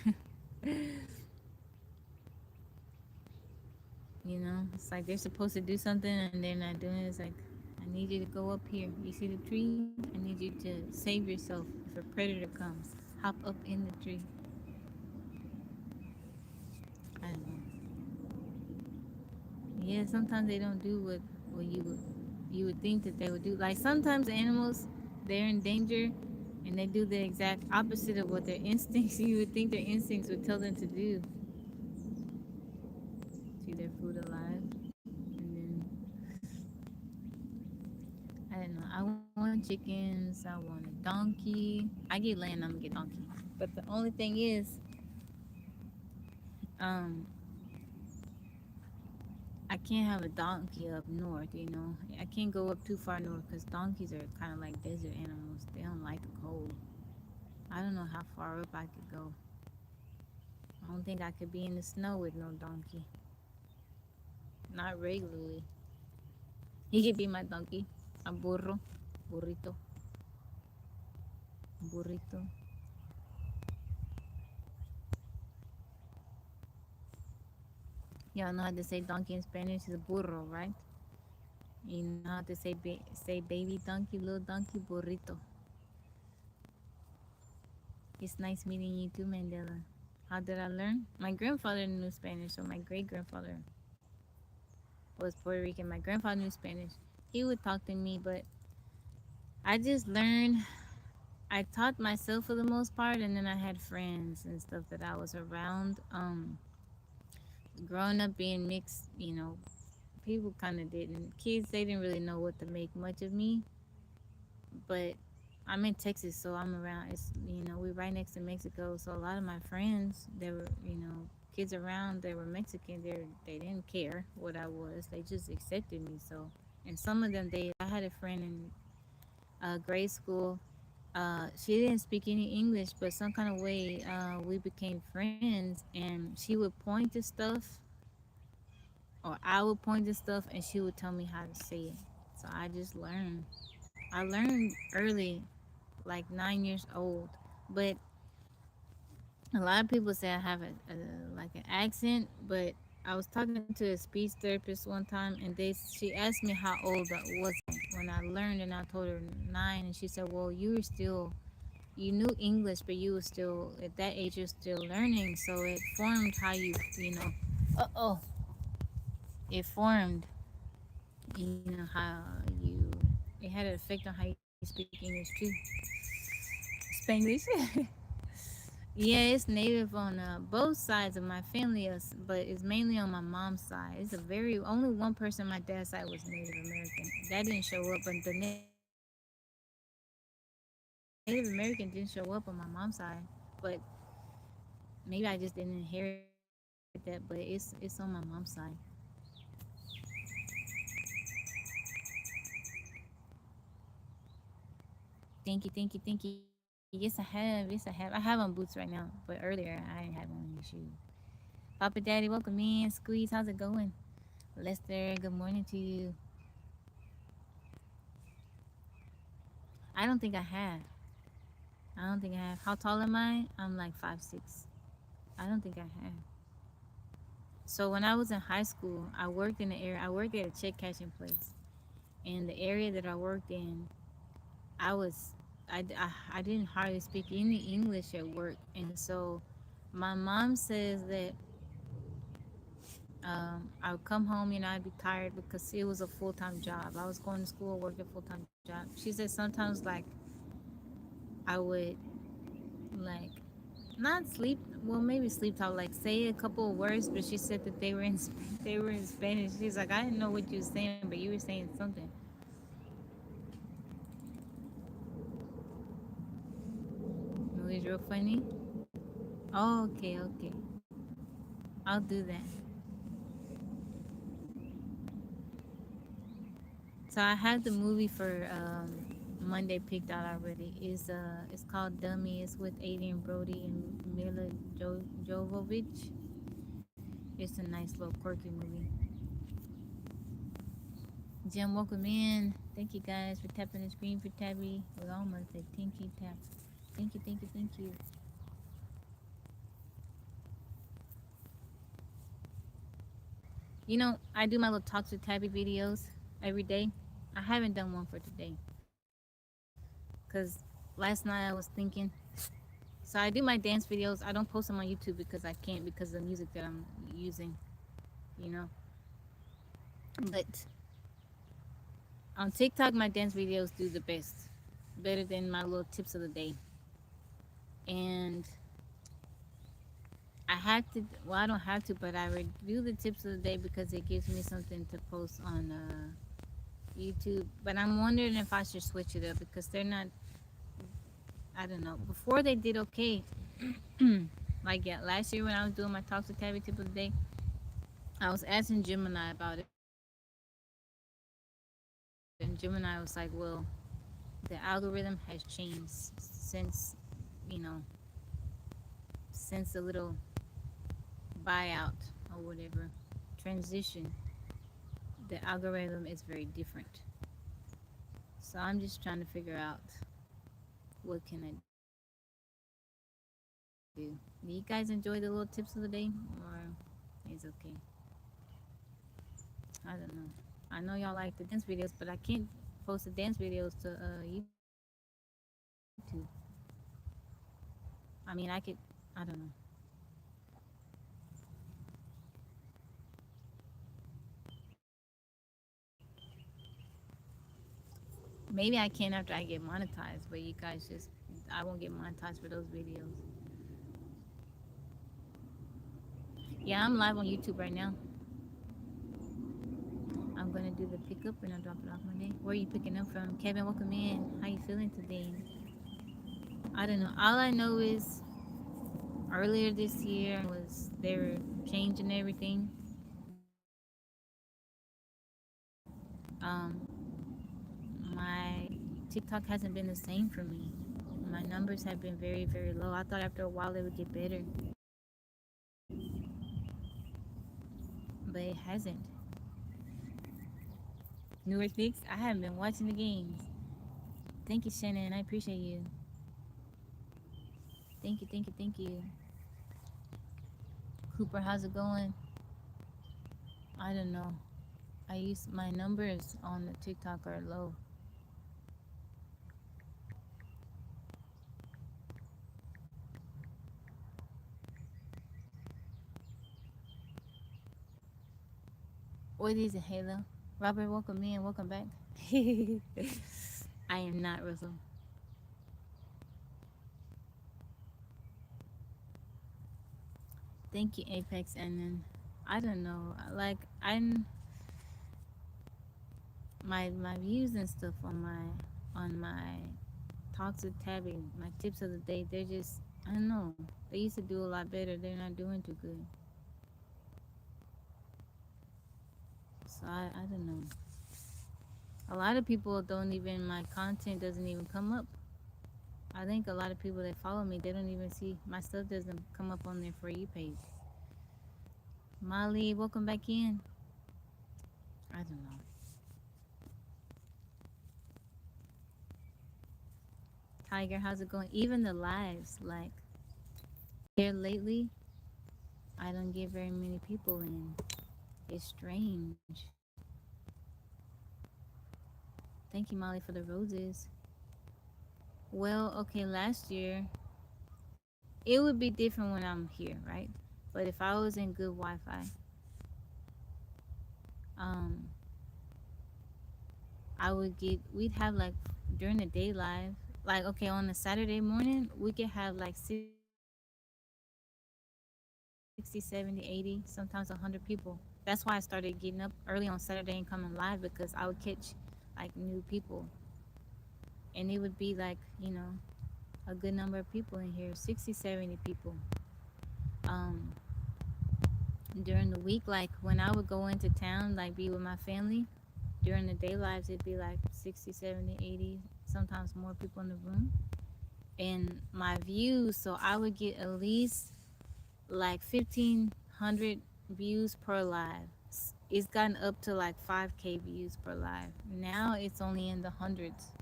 It's like they're supposed to do something and they're not doing it. It's like, I need you to go up here. You see the tree? I need you to save yourself if a predator comes. Hop up in the tree. I don't know. Yeah, sometimes they don't do what you would think that they would do. Like sometimes animals, they're in danger, and they do the exact opposite of what their instincts. You would think their instincts would tell them to do. See their food alive, and then I don't know. I want chickens. I want a donkey. I get land. I'm gonna get donkey. But the only thing is, um, I can't have a donkey up north. I can't go up too far north because donkeys are kind of like desert animals. They don't like the cold. I don't know how far up I could go. I don't think I could be in the snow with no donkey. Not regularly. He could be my donkey. A burro. Burrito. Burrito. Y'all know how to say donkey in Spanish is burro, right? You know how to say baby donkey, little donkey, burrito. It's nice meeting you too, Mandela. How did I learn? My grandfather knew Spanish, so my great grandfather was Puerto Rican. My grandfather knew Spanish. He would talk to me, but I just learned. I taught myself for the most part, and then I had friends and stuff that I was around. Growing up being mixed, people kind of didn't. Kids, they didn't really know what to make much of me, but I'm in Texas, so I'm around. We're right next to Mexico, so a lot of my friends, they were, kids around, they were Mexican. They didn't care what I was. They just accepted me. So, and some of them, I had a friend in grade school. She didn't speak any English, but some kind of way we became friends, and she would point to stuff, or I would point to stuff, and she would tell me how to say it. So I just learned. I learned early, like 9 years old. But a lot of people say I have like an accent, but I was talking to a speech therapist one time, and she asked me how old I was when I learned, and I told her 9, and she said, "Well, you knew English, but you were still at that age, you're still learning, so it formed how it formed, how you, it had an effect on how you speak English too, Spanglish." Yeah, it's native on both sides of my family, but it's mainly on my mom's side. It's a very only one person on my dad's side was Native American. That didn't show up, but the Native American didn't show up on my mom's side. But maybe I just didn't inherit that, but it's on my mom's side. Thank you. Yes, I have. Yes, I have. I have on boots right now, but earlier I didn't have on any shoes. Papa Daddy, welcome in. Squeeze, how's it going? Lester, good morning to you. I don't think I have. I don't think I have. How tall am I? I'm like 5'6". I don't think I have. So when I was in high school, I worked in the area. I worked at a check cashing place, and the area that I worked in, I was, I didn't hardly speak any English at work, and so my mom says that I would come home, I'd be tired because it was a full time job. I was going to school, working a full time job. She said sometimes like I would like not sleep, well maybe sleep talk, like say a couple of words, but she said that they were in Spanish. She's like, I didn't know what you were saying, but you were saying something. It was real funny. Oh, okay. I'll do that. So I had the movie for Monday picked out already. It's called Dummy. It's with Adrian Brody and Mila Jovovich. It's a nice little quirky movie. Jim, welcome in. Thank you guys for tapping the screen for Tabby. We almost said thank you tap. Thank you. I do my little talks with Tabby videos every day. I haven't done one for today because last night I was thinking. So I do my dance videos. I don't post them on YouTube because I can't because of the music that I'm using, you know. But on TikTok, my dance videos do the best, better than my little tips of the day. And I had to, well, I don't have to, but I review the tips of the day because it gives me something to post on YouTube, but I'm wondering if I should switch it up because they're not. I don't know. Before they did okay. Like yeah, last year when I was doing my talks with Tabby tip of the day, I was asking Gemini about it, and Gemini was like, "Well, the algorithm has changed since, you know, since the little buyout or whatever transition. The algorithm is very different. So I'm just trying to figure out what can I do. Do you guys enjoy the little tips of the day, or it's okay? I don't know. I know y'all like the dance videos, but I can't post the dance videos to YouTube. I mean, I could. I don't know. Maybe I can after I get monetized, but you guys just. I won't get monetized for those videos. Yeah, I'm live on YouTube right now. I'm gonna do the pickup and I'll drop it off Monday. Where are you picking up from? Kevin, welcome in. How you feeling today? I don't know. All I know is earlier this year was they were changing everything. My TikTok hasn't been the same for me. My numbers have been very, very low. I thought after a while they would get better, but it hasn't. Newark Knicks, I haven't been watching the games. Thank you, Shannon. I appreciate you. Thank you, thank you, thank you. Cooper, how's it going? I don't know. I use my numbers on the TikTok are low. What is it, Halo? Robert, welcome in. Welcome back. I am not Russell. Thank you, Apex. And then I don't know. Like I'm my views and stuff on my talks with Tabby, my tips of the day. They're just I don't know. They used to do a lot better. They're not doing too good. So I don't know. A lot of people don't even my content doesn't even come up. I think a lot of people that follow me, they don't even see my stuff doesn't come up on their For You page. Molly, welcome back in. I don't know. Tiger, how's it going? Even the lives, like here lately, I don't get very many people in. It's strange. Thank you, Molly, for the roses. Well, okay, last year it would be different when I'm here, right? But if I was in good Wi-Fi, um, I would get. We'd have like during the day live, like okay, on a Saturday morning, we could have like 60, 70, 80, sometimes 100 people. That's why I started getting up early on Saturday and coming live because I would catch like new people, and it would be like a good number of people in here, 60, 70 people. Um, during the week, like when I would go into town, like be with my family, during the day lives, it'd be like 60, 70, 80, sometimes more people in the room. And my views, so I would get at least like 1,500 views per live. It's gotten up to like 5K views per live. Now it's only in the hundreds.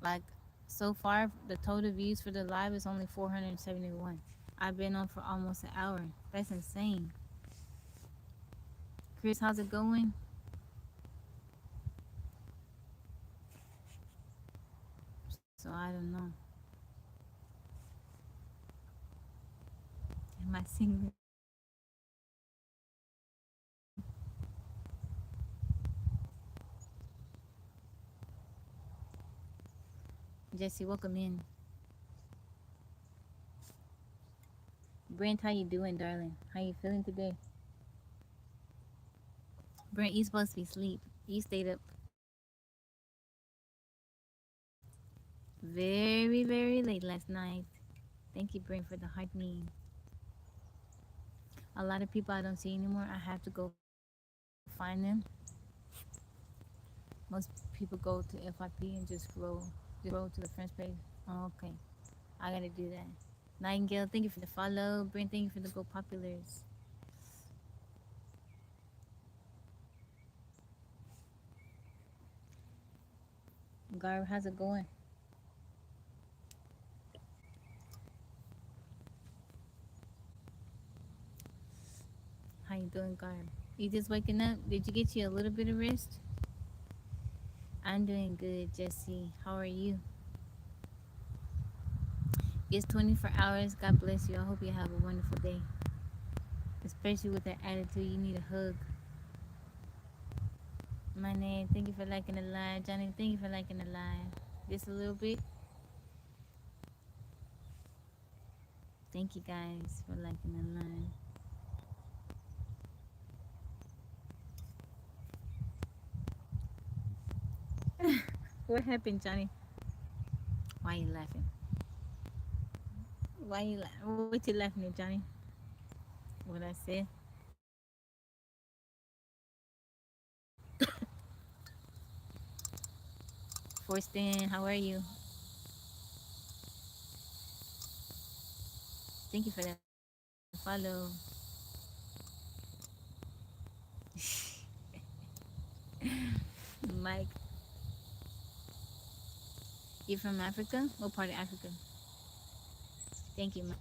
Like so far, the total views for the live is only 471. I've been on for almost an hour. That's insane. Chris, how's it going? So I don't know. Am I single? Jesse, welcome in. Brent, how you doing, darling? How you feeling today? Brent, you supposed to be asleep. You stayed up very, very late last night. Thank you, Brain, for the heart me. A lot of people I don't see anymore. I have to go find them. Most people go to FYP and just scroll to the French page. Oh, okay, I gotta do that. Nightingale, thank you for the follow. Brain, thank you for the Go Populars. Garb, how's it going? How you doing, Garb? You just waking up? Did you get you a little bit of rest? I'm doing good, Jesse. How are you? It's 24 hours. God bless you. I hope you have a wonderful day. Especially with that attitude, you need a hug. My name, thank you for liking the live. Johnny, thank you for liking the live. Just a little bit. Thank you guys for liking the live. What happened, Johnny? Why are you laughing? Why you what you laughing at, Johnny? What I said? Forston, how are you? Thank you for that follow. Mike, you from Africa? What part of Africa? Thank you, Mike.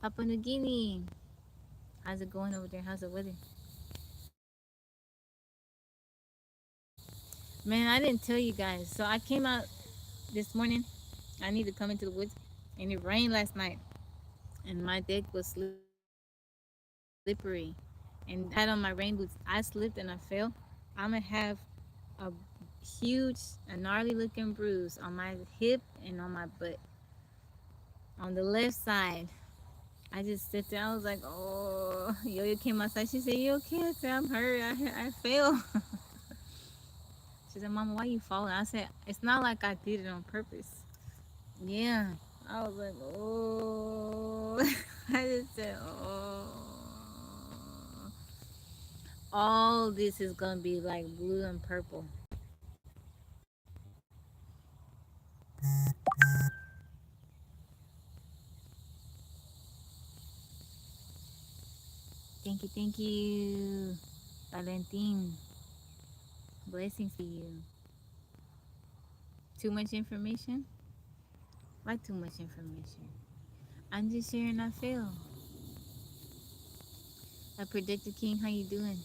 Papua New Guinea. How's it going over there? How's the weather? Man, I didn't tell you guys. So I came out this morning. I need to come into the woods, and it rained last night, and my deck was slippery. And I had on my rain boots. I slipped and I fell. I'm gonna have a huge, a gnarly looking bruise on my hip and on my butt, on the left side. I just sit there. I was like, oh, Yo-Yo came outside. She said, "You okay?" I said, "I'm hurt. I fell." She said, "Mama, why you falling?" I said, "It's not like I did it on purpose." Yeah. I was like, oh. I just said, oh. All this is gonna be like blue and purple. Thank you, Valentin. Blessings to you. Too much information? Why too much information? I'm just sharing I feel. A predicted king, how you doing?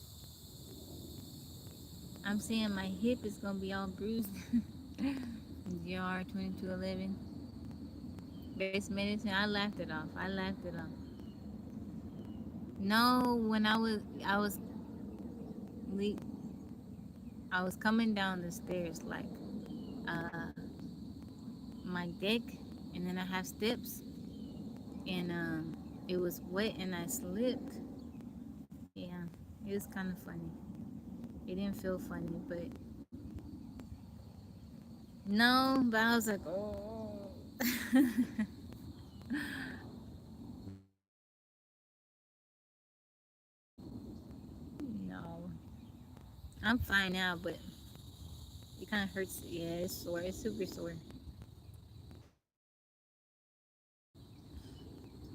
I'm saying my hip is gonna be all bruised. GR 2211. Best medicine. I laughed it off. I laughed it off. No, when le- I was coming down the stairs like uh my deck, and then I have steps, and it was wet and I slipped. Yeah, it was kind of funny. It didn't feel funny, but no, but I was like, oh. No, I'm fine now, but it kind of hurts. Yeah, it's sore. It's super sore.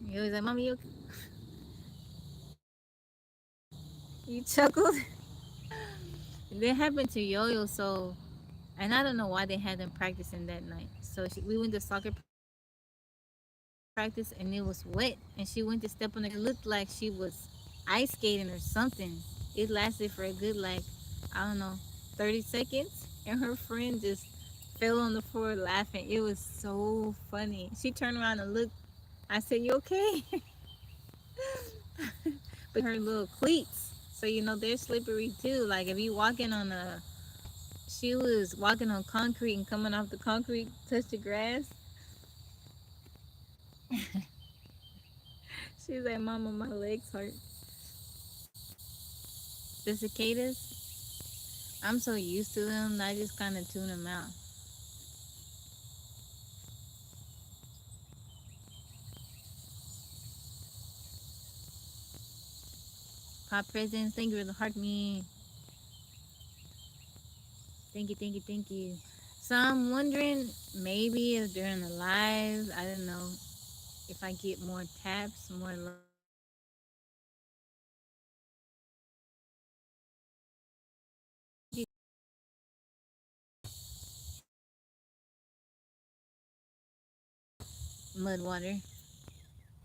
He was like, "Mommy, you chuckled." That happened to Yo-Yo, so and I don't know why they had them practicing that night. So we went to soccer practice and it was wet, and she went to step on the ground. It looked like she was ice skating or something. It lasted for a good I don't know 30 seconds, and her friend just fell on the floor laughing. It was so funny. She turned around and looked. I said, "You okay?" But she had her little cleats, so they're slippery too. Like if you walking on a she was walking on concrete and coming off the concrete, touch the grass. She's like, "Mama, my legs hurt." The cicadas. I'm so used to them, I just kind of tune them out. Pop presents, thank you for the heart me. Thank you, thank you, thank you. So I'm wondering, maybe if during the live, I don't know, if I get more taps, more mud water.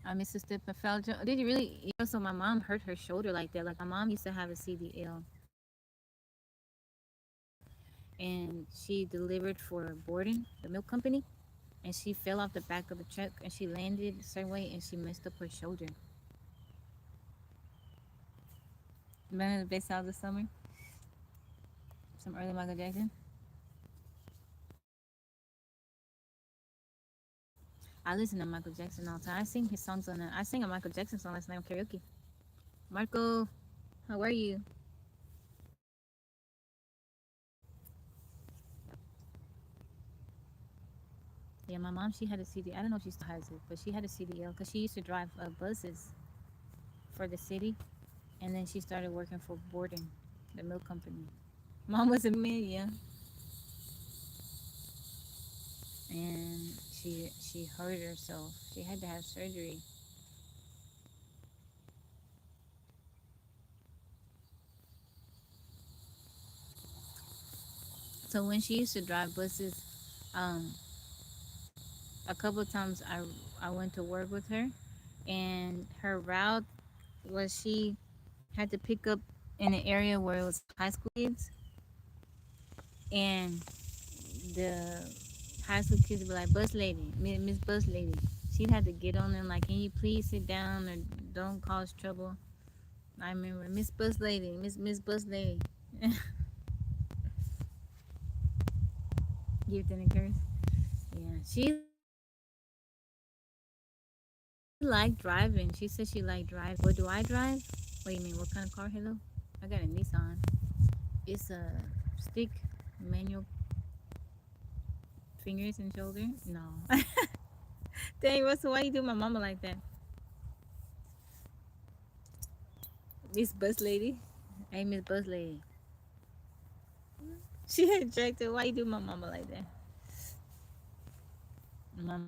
I missed a step and fell. Did you really? So my mom hurt her shoulder like that. Like my mom used to have a CDL, and she delivered for Borden, the milk company, and she fell off the back of the truck and she landed a certain way and she messed up her shoulder. Remember the best out of the summer? Some early Michael Jackson. I listen to Michael Jackson all the time. I sing his songs on. I sang a Michael Jackson song last night on karaoke. Marco, how are you? Yeah, my mom, she had a CD. I don't know if she still has it, but she had a CDL because she used to drive buses for the city, and then she started working for Borden, the milk company. Mom was a million, and she hurt herself. She had to have surgery. So when she used to drive buses, um, a couple of times I went to work with her, and her route was she had to pick up in an area where it was high school kids, and the high school kids would be like, "Bus lady, Miss Bus lady." She'd have to get on them like, "Can you please sit down or don't cause trouble?" I remember Miss Bus lady, Miss Bus lady. Give it a curse. Yeah, she liked driving. She said she liked driving. What do I drive? What do you mean? What kind of car? Hello, I got a Nissan. It's a stick manual, fingers and shoulder. No. Dang, Russell, why you do my mama like that? Miss Bus Lady. Hey, Miss Bus Lady. She attracted. Why you do my mama like that? My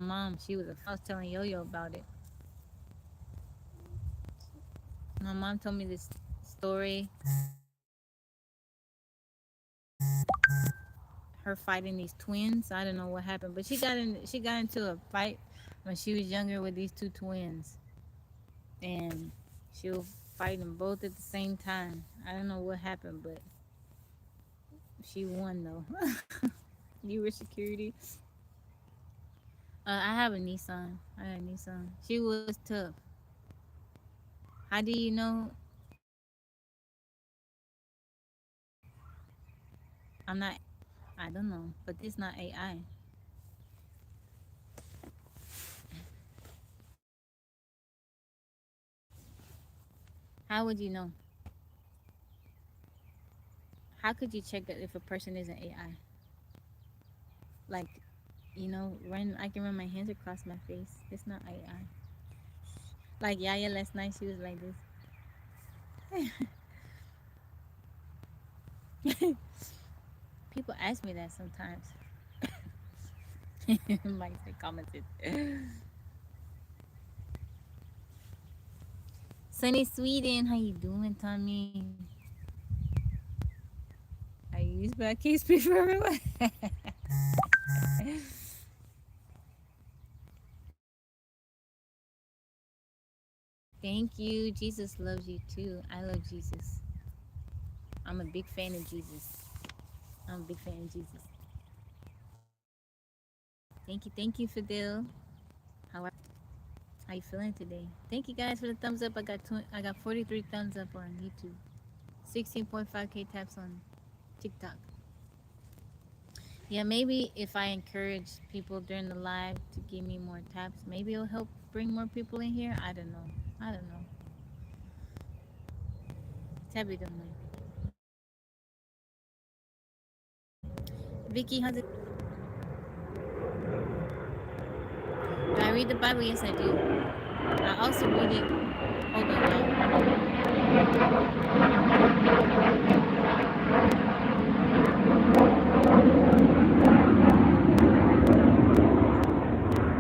mom, she was a. I was telling Yo Yo about it. My mom told me this story. Her fighting these twins. I don't know what happened, but she got into a fight when she was younger with these two twins, and she was fighting them both at the same time. I don't know what happened, but she won though. You were security. I have a Nissan. I got a Nissan. She was tough. How do you know? I'm not. I don't know, but this not AI. How would you know? How could you check that if a person isn't AI? Like, run. I can run my hands across my face. It's not AI. Like Yaya last night, she was like this. People ask me that sometimes. Mike commented. Sunny Sweden, how you doing, Tommy? I use, but I can't speak for everyone. Thank you. Jesus loves you too. I love Jesus. I'm a big fan of Jesus. I'm a big fan of Jesus. Thank you, Fidel. How are how you feeling today? Thank you guys for the thumbs up. I got 43 thumbs up on YouTube. 16.5k taps on TikTok. Yeah, maybe if I encourage people during the live to give me more taps, maybe it'll help bring more people in here. I don't know. I don't know. Tabi don't know. Vicky, how's it? Do I read the Bible? Yes, I do. I also read it. Hold on,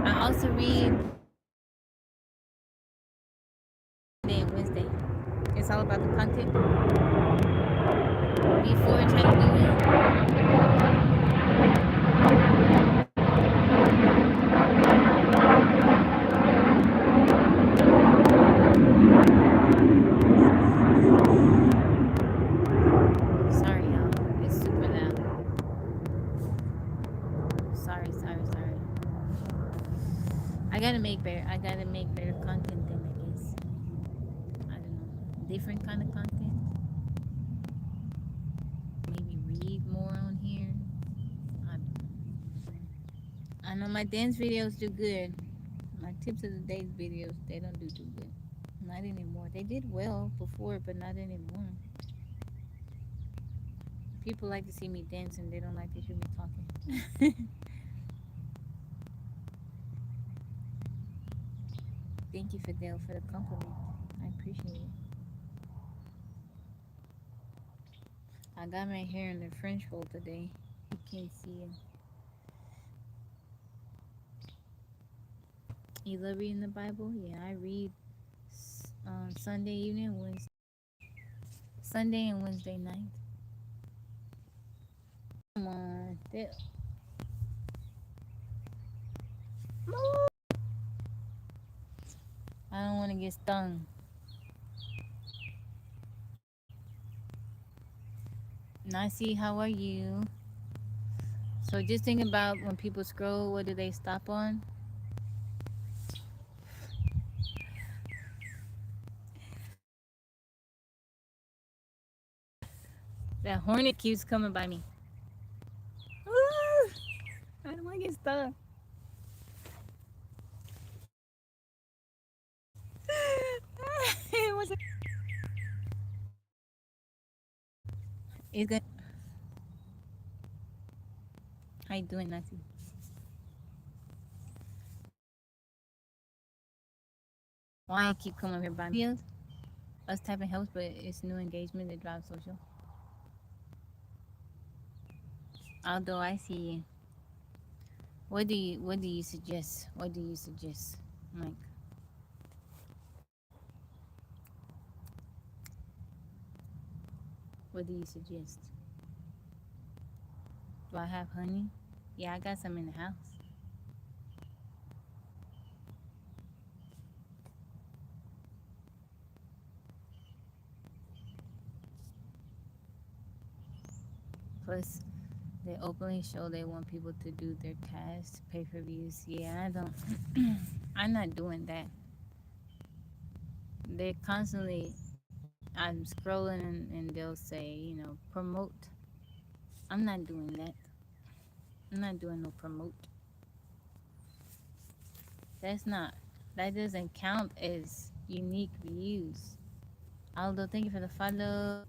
I also read Monday and Wednesday. It's all about the content. Before I try to do it. Sorry, y'all. It's super loud. Sorry. I gotta make better. I gotta make better content then, I guess. I don't know. Different kind of content. Maybe read more on here. I don't know. I know my dance videos do good. My tips of the day videos, they don't do too good. Not anymore. They did well before, but not anymore. People like to see me dance and they don't like to hear me talking. Thank you, Fidel, for the compliment. I appreciate it. I got my hair in the French roll today. You can't see it. You love reading the Bible? Yeah, I read Sunday evening, Sunday and Wednesday night. Come on, I don't want to get stung. Nasi, how are you? So just think about when people scroll, what do they stop on? That hornet keeps coming by me. I don't want to get stung. It's good. How you doing, Nasi? Why I keep coming here by me? Us typing helps, but it's new engagement that drives social. Although I see, what do you suggest? What do you suggest, Mike? What do you suggest? Do I have honey? Yeah, I got some in the house. Plus, they openly show they want people to do their cast pay-per-views. Yeah, I don't. I'm not doing that. They're constantly. I'm scrolling and they'll say, promote. I'm not doing that. I'm not doing no promote. That doesn't count as unique views. Aldo, thank you for the follow.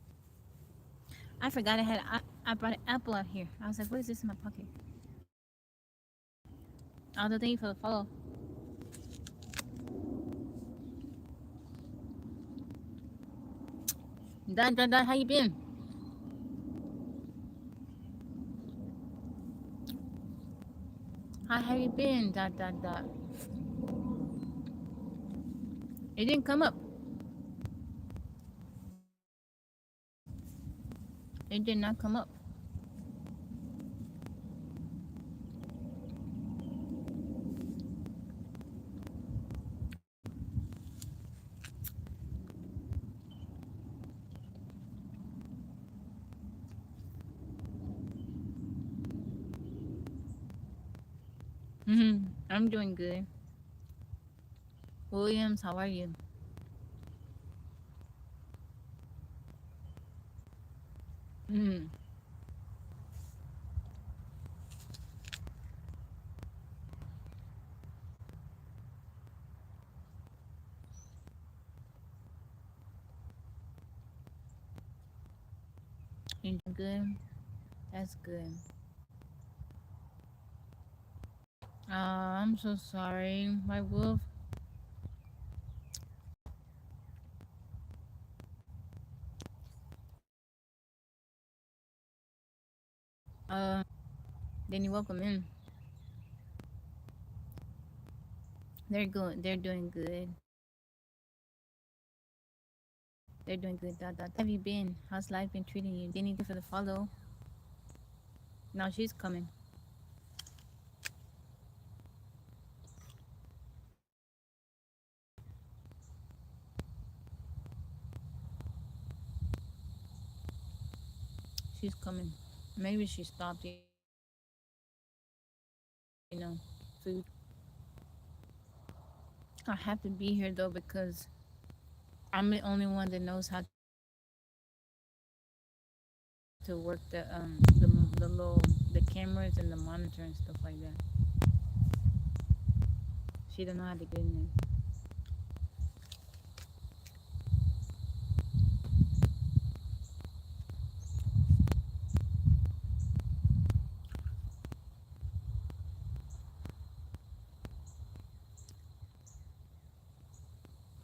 I forgot I brought an apple out here. I was like, what is this in my pocket? Aldo, thank you for the follow. Dot, how you been? How have you been? Dot. It didn't come up. It did not come up. I'm doing good. Williams, how are you? You doing good? That's good. I'm so sorry. My wolf. Then you welcome in. They're good. They're doing good. They're doing good. Dot, dot. Have you been? How's life been treating you? Didn't you for the follow? Now she's coming. She's coming. Maybe she stopped. You know, food. I have to be here though because I'm the only one that knows how to work the little the cameras and the monitor and stuff like that. She don't know how to get in there.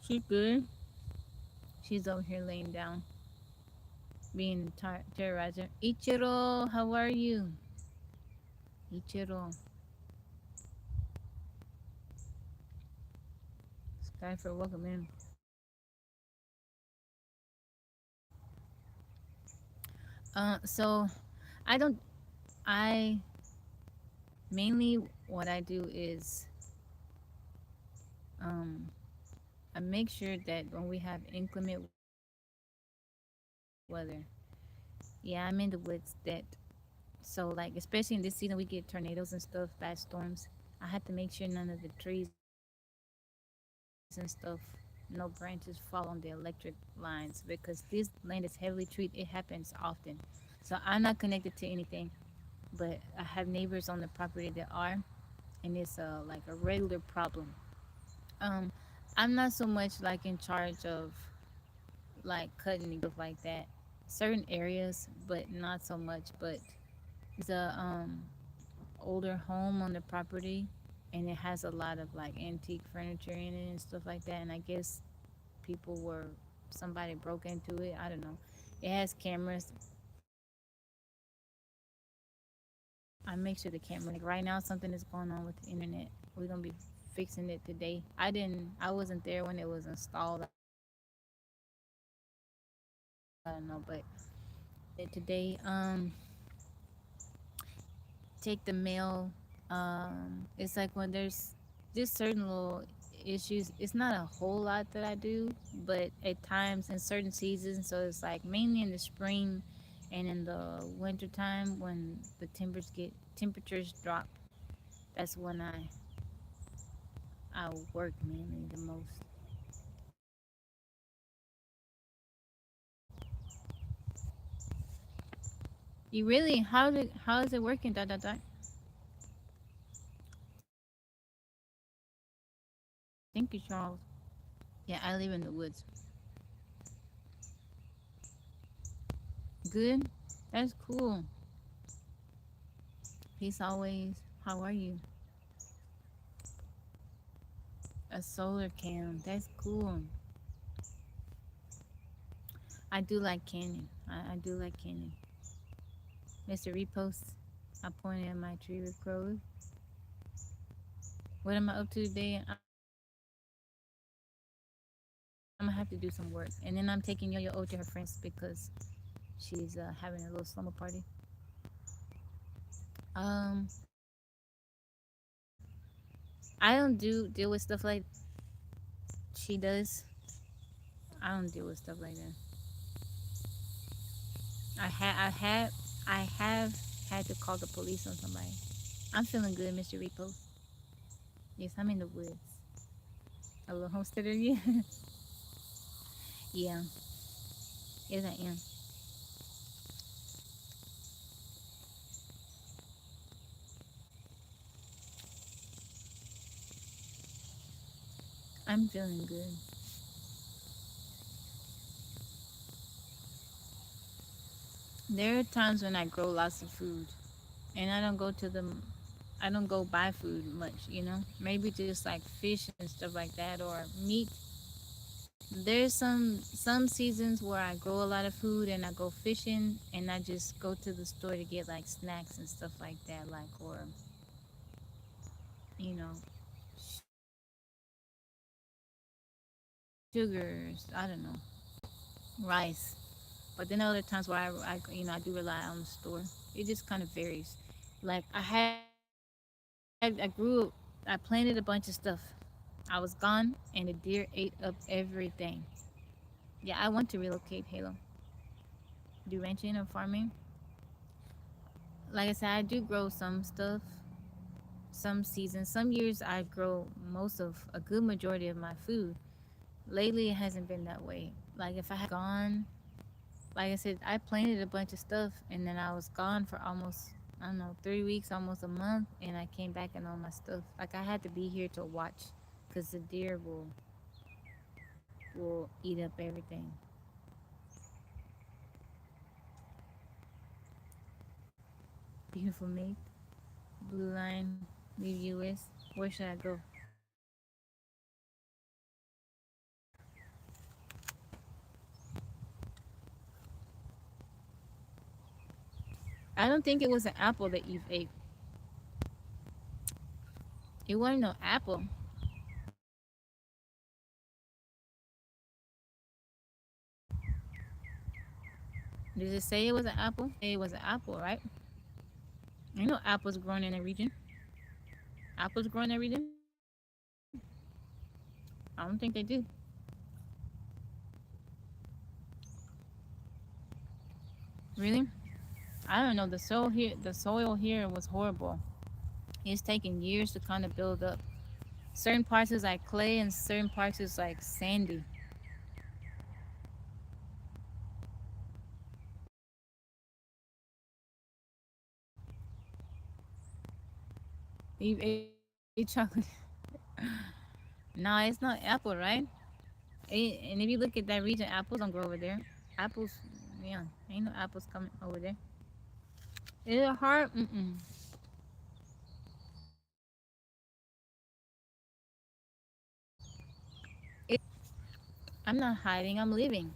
She's good. She's over here laying down, being terrorizer. Ichiro, how are you? Ichiro, Sky for welcome in. So I don't. I mainly what I do is um I make sure that when we have inclement weather, yeah, I'm in the woods. That so like especially in this season we get tornadoes and stuff, bad storms. I have to make sure none of the trees and stuff, no branches fall on the electric lines because this land is heavily treated. It happens often. So I'm not connected to anything, but I have neighbors on the property that are, and it's like a regular problem. Um, I'm not so much like in charge of like cutting and stuff like that. Certain areas, but not so much. But it's a older home on the property, and it has a lot of like antique furniture in it and stuff like that. And I guess people were somebody broke into it. I don't know. It has cameras. I make sure the camera like right now something is going on with the internet. We're gonna be fixing it today. I wasn't there when it was installed. I don't know, but today take the mail. It's like when there's just certain little issues. It's not a whole lot that I do, but at times in certain seasons, so it's like mainly in the spring and in the winter time when the temperatures drop. That's when I work mainly the most. You really how is it working? Dot dot dot. Thank you, Charles. Yeah, I live in the woods. Good. That's cool. Peace always. How are you? A solar cam. That's cool. I do like canning. I do like canning. Mr. Repost. I pointed at my tree with crows. What am I up to today? I'm gonna have to do some work, and then I'm taking Yo-Yo O to her friends because she's having a little slumber party. Um, I don't deal with stuff like she does. I don't deal with stuff like that. I have had to call the police on somebody. I'm feeling good, Mr. Repost. Yes, I'm in the woods. A little homesteader, yeah. Yeah, yes I am. I'm feeling good. There are times when I grow lots of food, and I don't go buy food much, you know. Maybe just like fish and stuff like that, or meat. There's some seasons where I grow a lot of food and I go fishing, and I just go to the store to get like snacks and stuff like that, like or you know sugars. I don't know, rice. But then other times where I do rely on the store. It just kind of varies. Like I planted a bunch of stuff. I was gone, and the deer ate up everything. Yeah, I want to relocate, Halo. Do ranching or farming. Like I said, I do grow some stuff, some seasons. Some years I grow most of a good majority of my food. Lately, it hasn't been that way. Like if I had gone, like I said, I planted a bunch of stuff, and then I was gone for almost, I don't know, 3 weeks, almost a month, and I came back and all my stuff. Like I had to be here to watch, cause the deer will eat up everything. Beautiful mate, blue line, leave U.S. Where should I go? I don't think it was an apple that you ate. It wasn't no apple. Did it say it was an apple? It was an apple, right? You know apples growing in a region. Apples growing in a region. I don't think they do. Really? I don't know. The soil here was horrible. It's taking years to kind of build up. Certain parts is like clay, and certain parts is like sandy. You ate chocolate. No, it's not apple, right? And if you look at that region, apples don't grow over there. Apples, yeah, ain't no apples coming over there. Is it hard? Mm-mm. It, I'm not hiding. I'm living.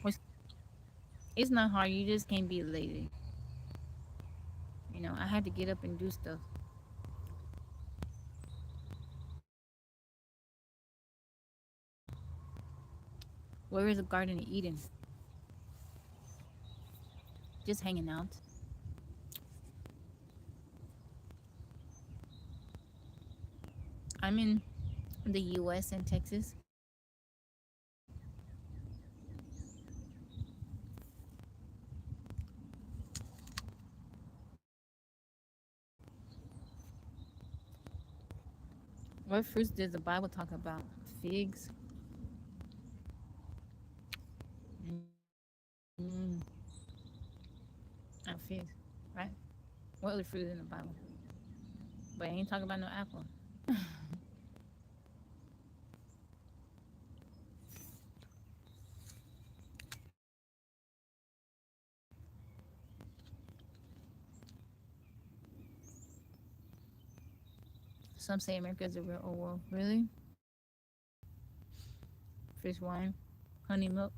Which it's not hard. You just can't be lazy. You know, I had to get up and do stuff. Where is the Garden of Eden? Just hanging out. I'm in the U.S. and Texas. What fruits does the Bible talk about? Figs. Mm, and figs, right? What other fruit is in the Bible? But I ain't talking about no apple. Some say America is a real old world. Really? Fish, wine, honey, milk.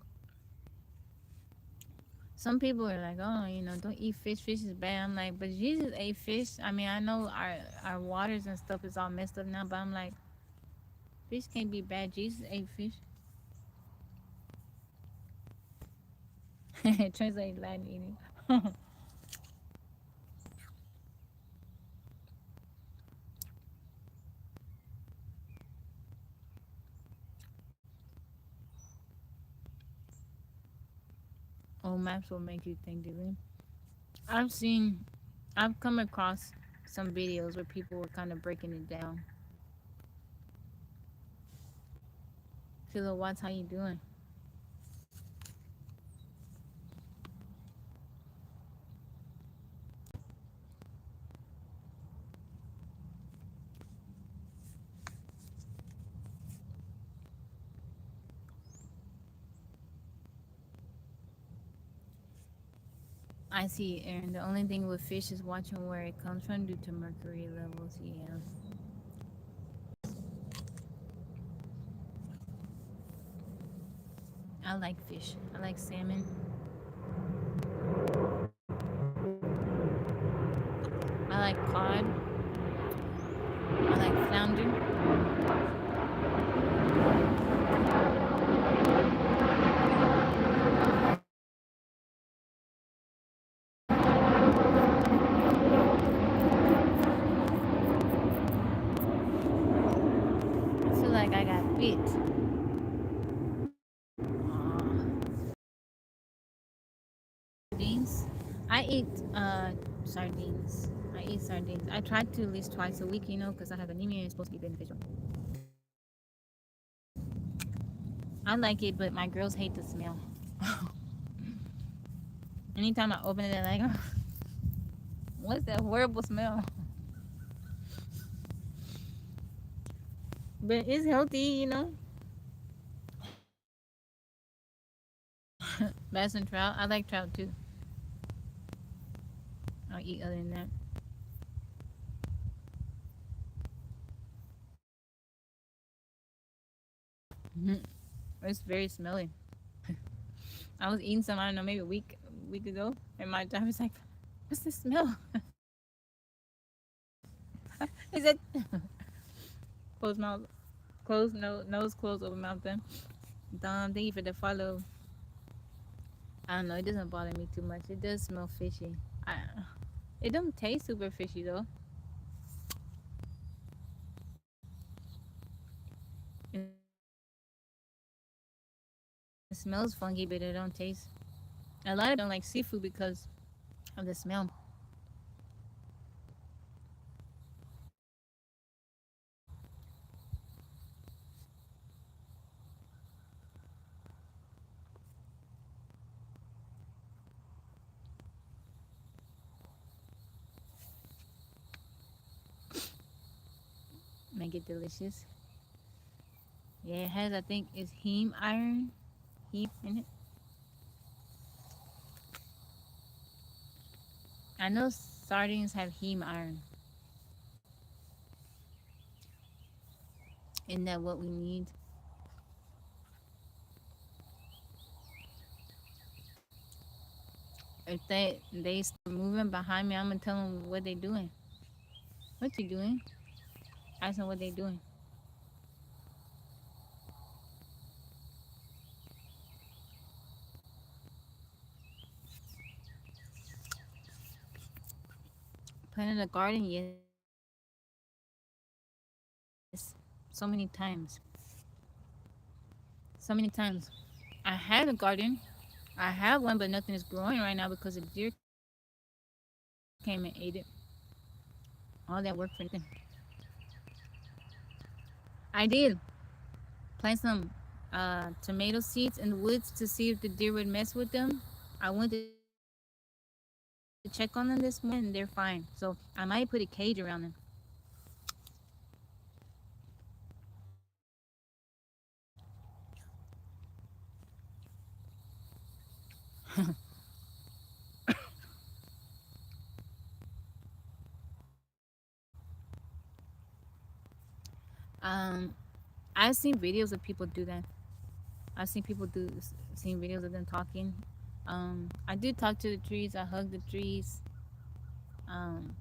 Some people are like, oh, don't eat fish. Fish is bad. I'm like, but Jesus ate fish. I mean, I know our waters and stuff is all messed up now, but I'm like, fish can't be bad. Jesus ate fish. Translate Latin eating. Old maps will make you think different. I've seen, I've come across some videos where people were kind of breaking it down. Philo Watts, how you doing? I see, Aaron. The only thing with fish is watching where it comes from due to mercury levels. Yeah. I like fish. I like salmon. I like cod. I like flounder. I feel like I got bit. Sardines. I eat sardines. I eat sardines. I try to at least twice a week, because I have anemia and it's supposed to be beneficial. I like it, but my girls hate the smell. Anytime I open it, they're like, what's that horrible smell? But it's healthy. Bass and trout. I like trout too. I'll eat other than that. It's very smelly. I was eating some, I don't know, maybe a week ago, and my dad was like, "What's this smell?" He said, "Close mouth, close nose, close open mouth." Then, thank you for the follow. I don't know. It doesn't bother me too much. It does smell fishy. I, it don't taste super fishy though. It smells funky, but it don't taste. A lot of people don't like seafood because of the smell. Make it delicious. Yeah, it has. I think it's heme iron, heme in it. I know sardines have heme iron. Isn't that what we need? If they start moving behind me, I'm gonna tell them what they doing. What you doing? Ask them what they doing. Planted a garden, yes. So many times. So many times. I had a garden. I have one, but nothing is growing right now because a deer came and ate it. All that work for nothing. I did plant some tomato seeds in the woods to see if the deer would mess with them. I went to check on them this morning and they're fine. So I might put a cage around them. Um, I've seen videos of people do that. I've seen people seen videos of them talking. I do talk to the trees. I hug the trees. Um,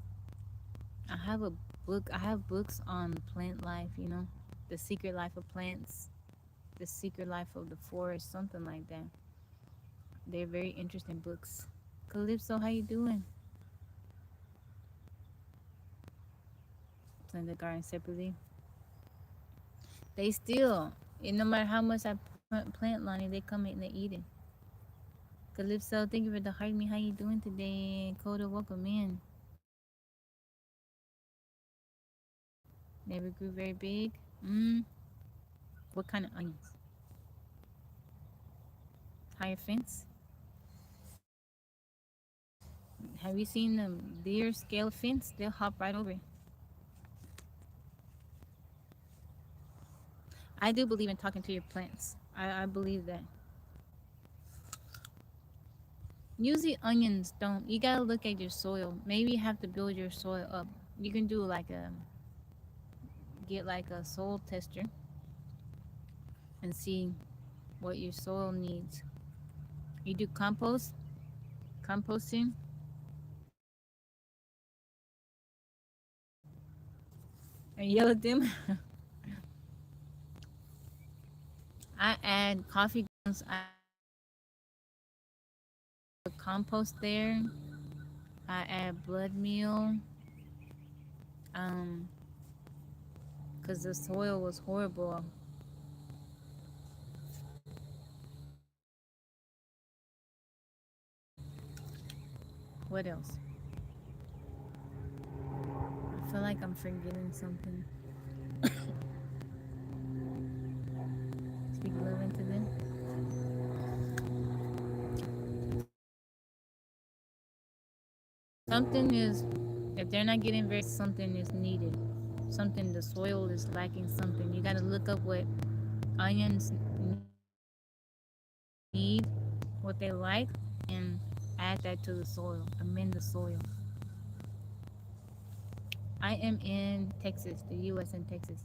I have a book. I have books on plant life. The secret life of plants, the secret life of the forest, something like that. They're very interesting books. Calypso, how you doing? Plant the garden separately. They still, and no matter how much I plant, Lonnie, they come in and they eat it. Calypso, thank you for the heart me. How you doing today? Coda, welcome in. Never grew very big. What kind of onions? Higher fence? Have you seen the deer scale fence? They'll hop right over it. I do believe in talking to your plants. I believe that. Usually onions don't. You gotta look at your soil. Maybe you have to build your soil up. You can do like a get like a soil tester and see what your soil needs. You do composting, and yell at them. I add coffee grounds. I compost there. I add blood meal. Um, cause the soil was horrible. What else? I feel like I'm forgetting something. Speak love into them. Something is, if they're not getting very, something is needed. Something, the soil is lacking something. You got to look up what onions need, what they like, and add that to the soil. Amend the soil. I am in Texas, the U.S. in Texas.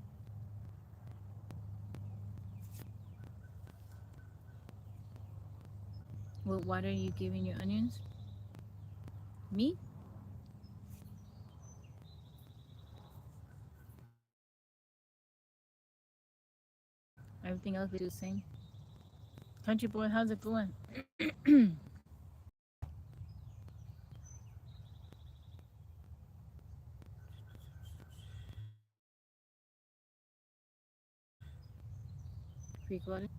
What water are you giving your onions? Me? Everything else we do the same. Country boy, how's it going? Creek water.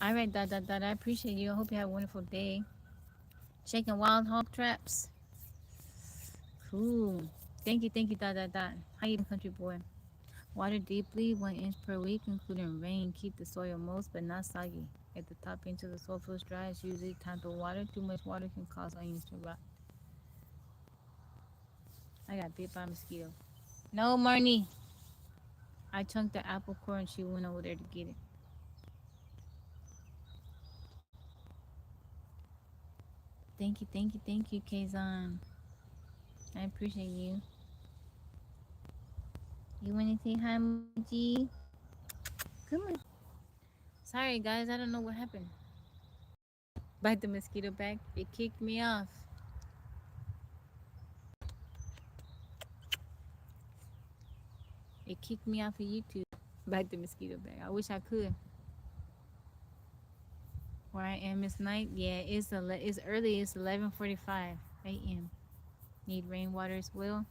All right, dot. I appreciate you. I hope you have a wonderful day. Shaking wild hog traps. Cool. Thank you, dot. How you doing, country boy? Water deeply, 1 inch per week, including rain. Keep the soil moist but not soggy. At the top inch of the soil feels dry, it's usually time to water. Too much water can cause onions to rot. I got bit by a mosquito. No, Marnie. I chunked the apple core and she went over there to get it. Thank you, Kazan. I appreciate you. You want to say hi, Moji? Come on. Sorry, guys. I don't know what happened. Bite the mosquito back. It kicked me off. It kicked me off of YouTube. Bite the mosquito back. I wish I could. Where I am is night. Yeah, it's early. It's 11:45 a.m. Need rainwater as well.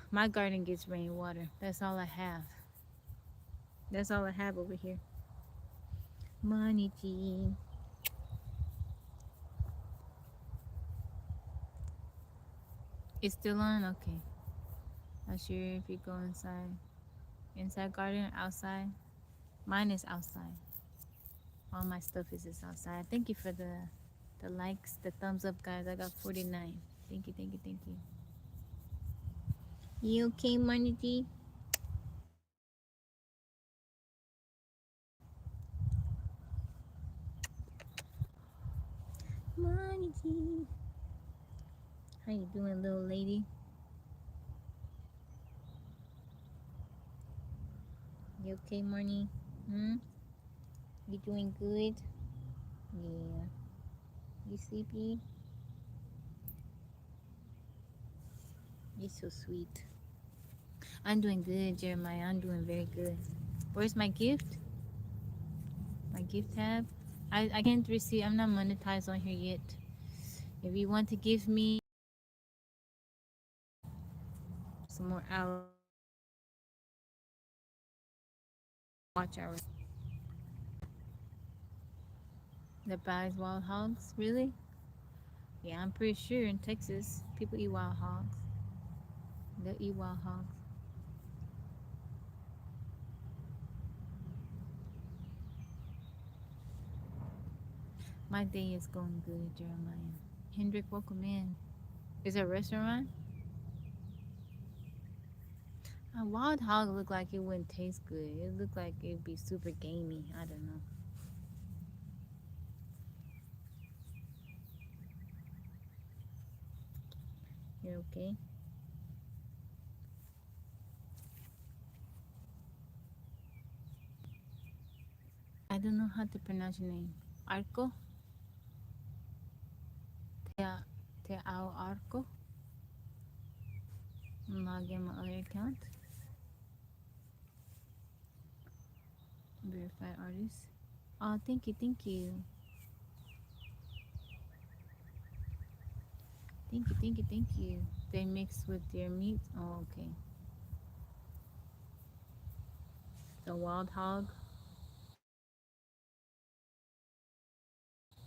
My garden gets rainwater. That's all I have. That's all I have over here. Money G. It's still on? Okay. Not sure if you go inside. Inside garden or outside? Mine is outside. All my stuff is just outside. Thank you for the likes, the thumbs up, guys. I got 49. Thank you. You okay, Money G? Money G. How you doing, little lady? You okay, Marnie? Hmm? You doing good? Yeah. You sleepy? You're so sweet. I'm doing good, Jeremiah. I'm doing very good. Where's my gift? My gift tab? I can't receive. I'm not monetized on here yet. If you want to give me some more hours, watch hours. That buys wild hogs? Really? Yeah, I'm pretty sure in Texas, people eat wild hogs. They'll eat wild hogs. My day is going good, Jeremiah. Hendrik, welcome in. Is it a restaurant? A wild hog looked like it wouldn't taste good. It looked like it'd be super gamey. I don't know. You're okay? I don't know how to pronounce your name. Arco? Te ao Arco? Log in my other account. Verified artist. Oh, thank you, thank you. Thank you, thank you, thank you. They mix with their meat. Oh, okay. The wild hog.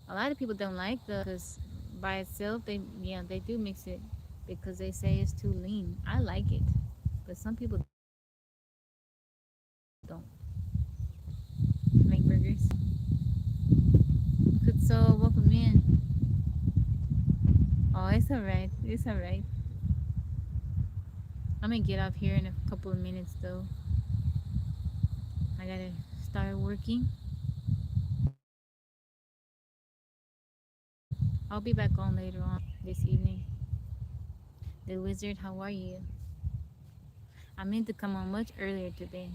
A lot of people don't like the because by itself they do mix it because they say it's too lean. I like it, but some people don't make burgers. Good soul, welcome in. Oh, it's alright. It's alright. I'm gonna get off here in a couple of minutes though. I gotta start working. I'll be back on later on this evening. The wizard, how are you? I meant to come on much earlier today.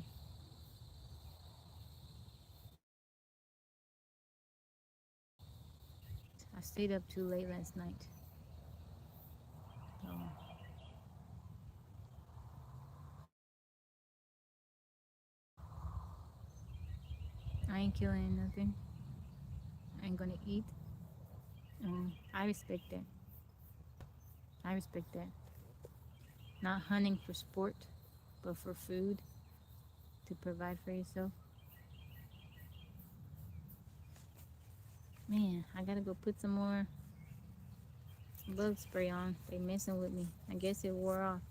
I stayed up too late last night. So I ain't killing nothing. I ain't gonna eat. I respect that. I respect that. Not hunting for sport, but for food to provide for yourself. Man, I gotta go put some more bug spray on. They messing with me. I guess it wore off.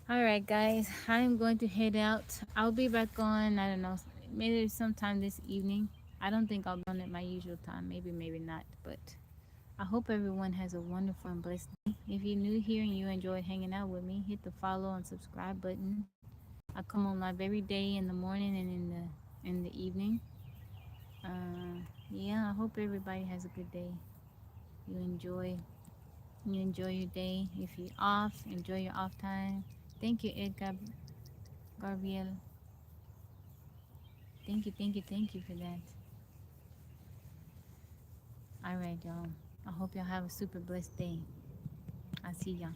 Alright guys, I'm going to head out. I'll be back on, I don't know, maybe sometime this evening. I don't think I'll be on at my usual time. Maybe, maybe not. But I hope everyone has a wonderful and blessed day. If you're new here and you enjoyed hanging out with me, hit the follow and subscribe button. I come on live every day in the morning and in the evening. Yeah, I hope everybody has a good day. You enjoy your day. If you're off, enjoy your off time. Thank you, Edgar Gabriel. Thank you for that. All right, y'all. I hope y'all have a super blessed day. I'll see y'all.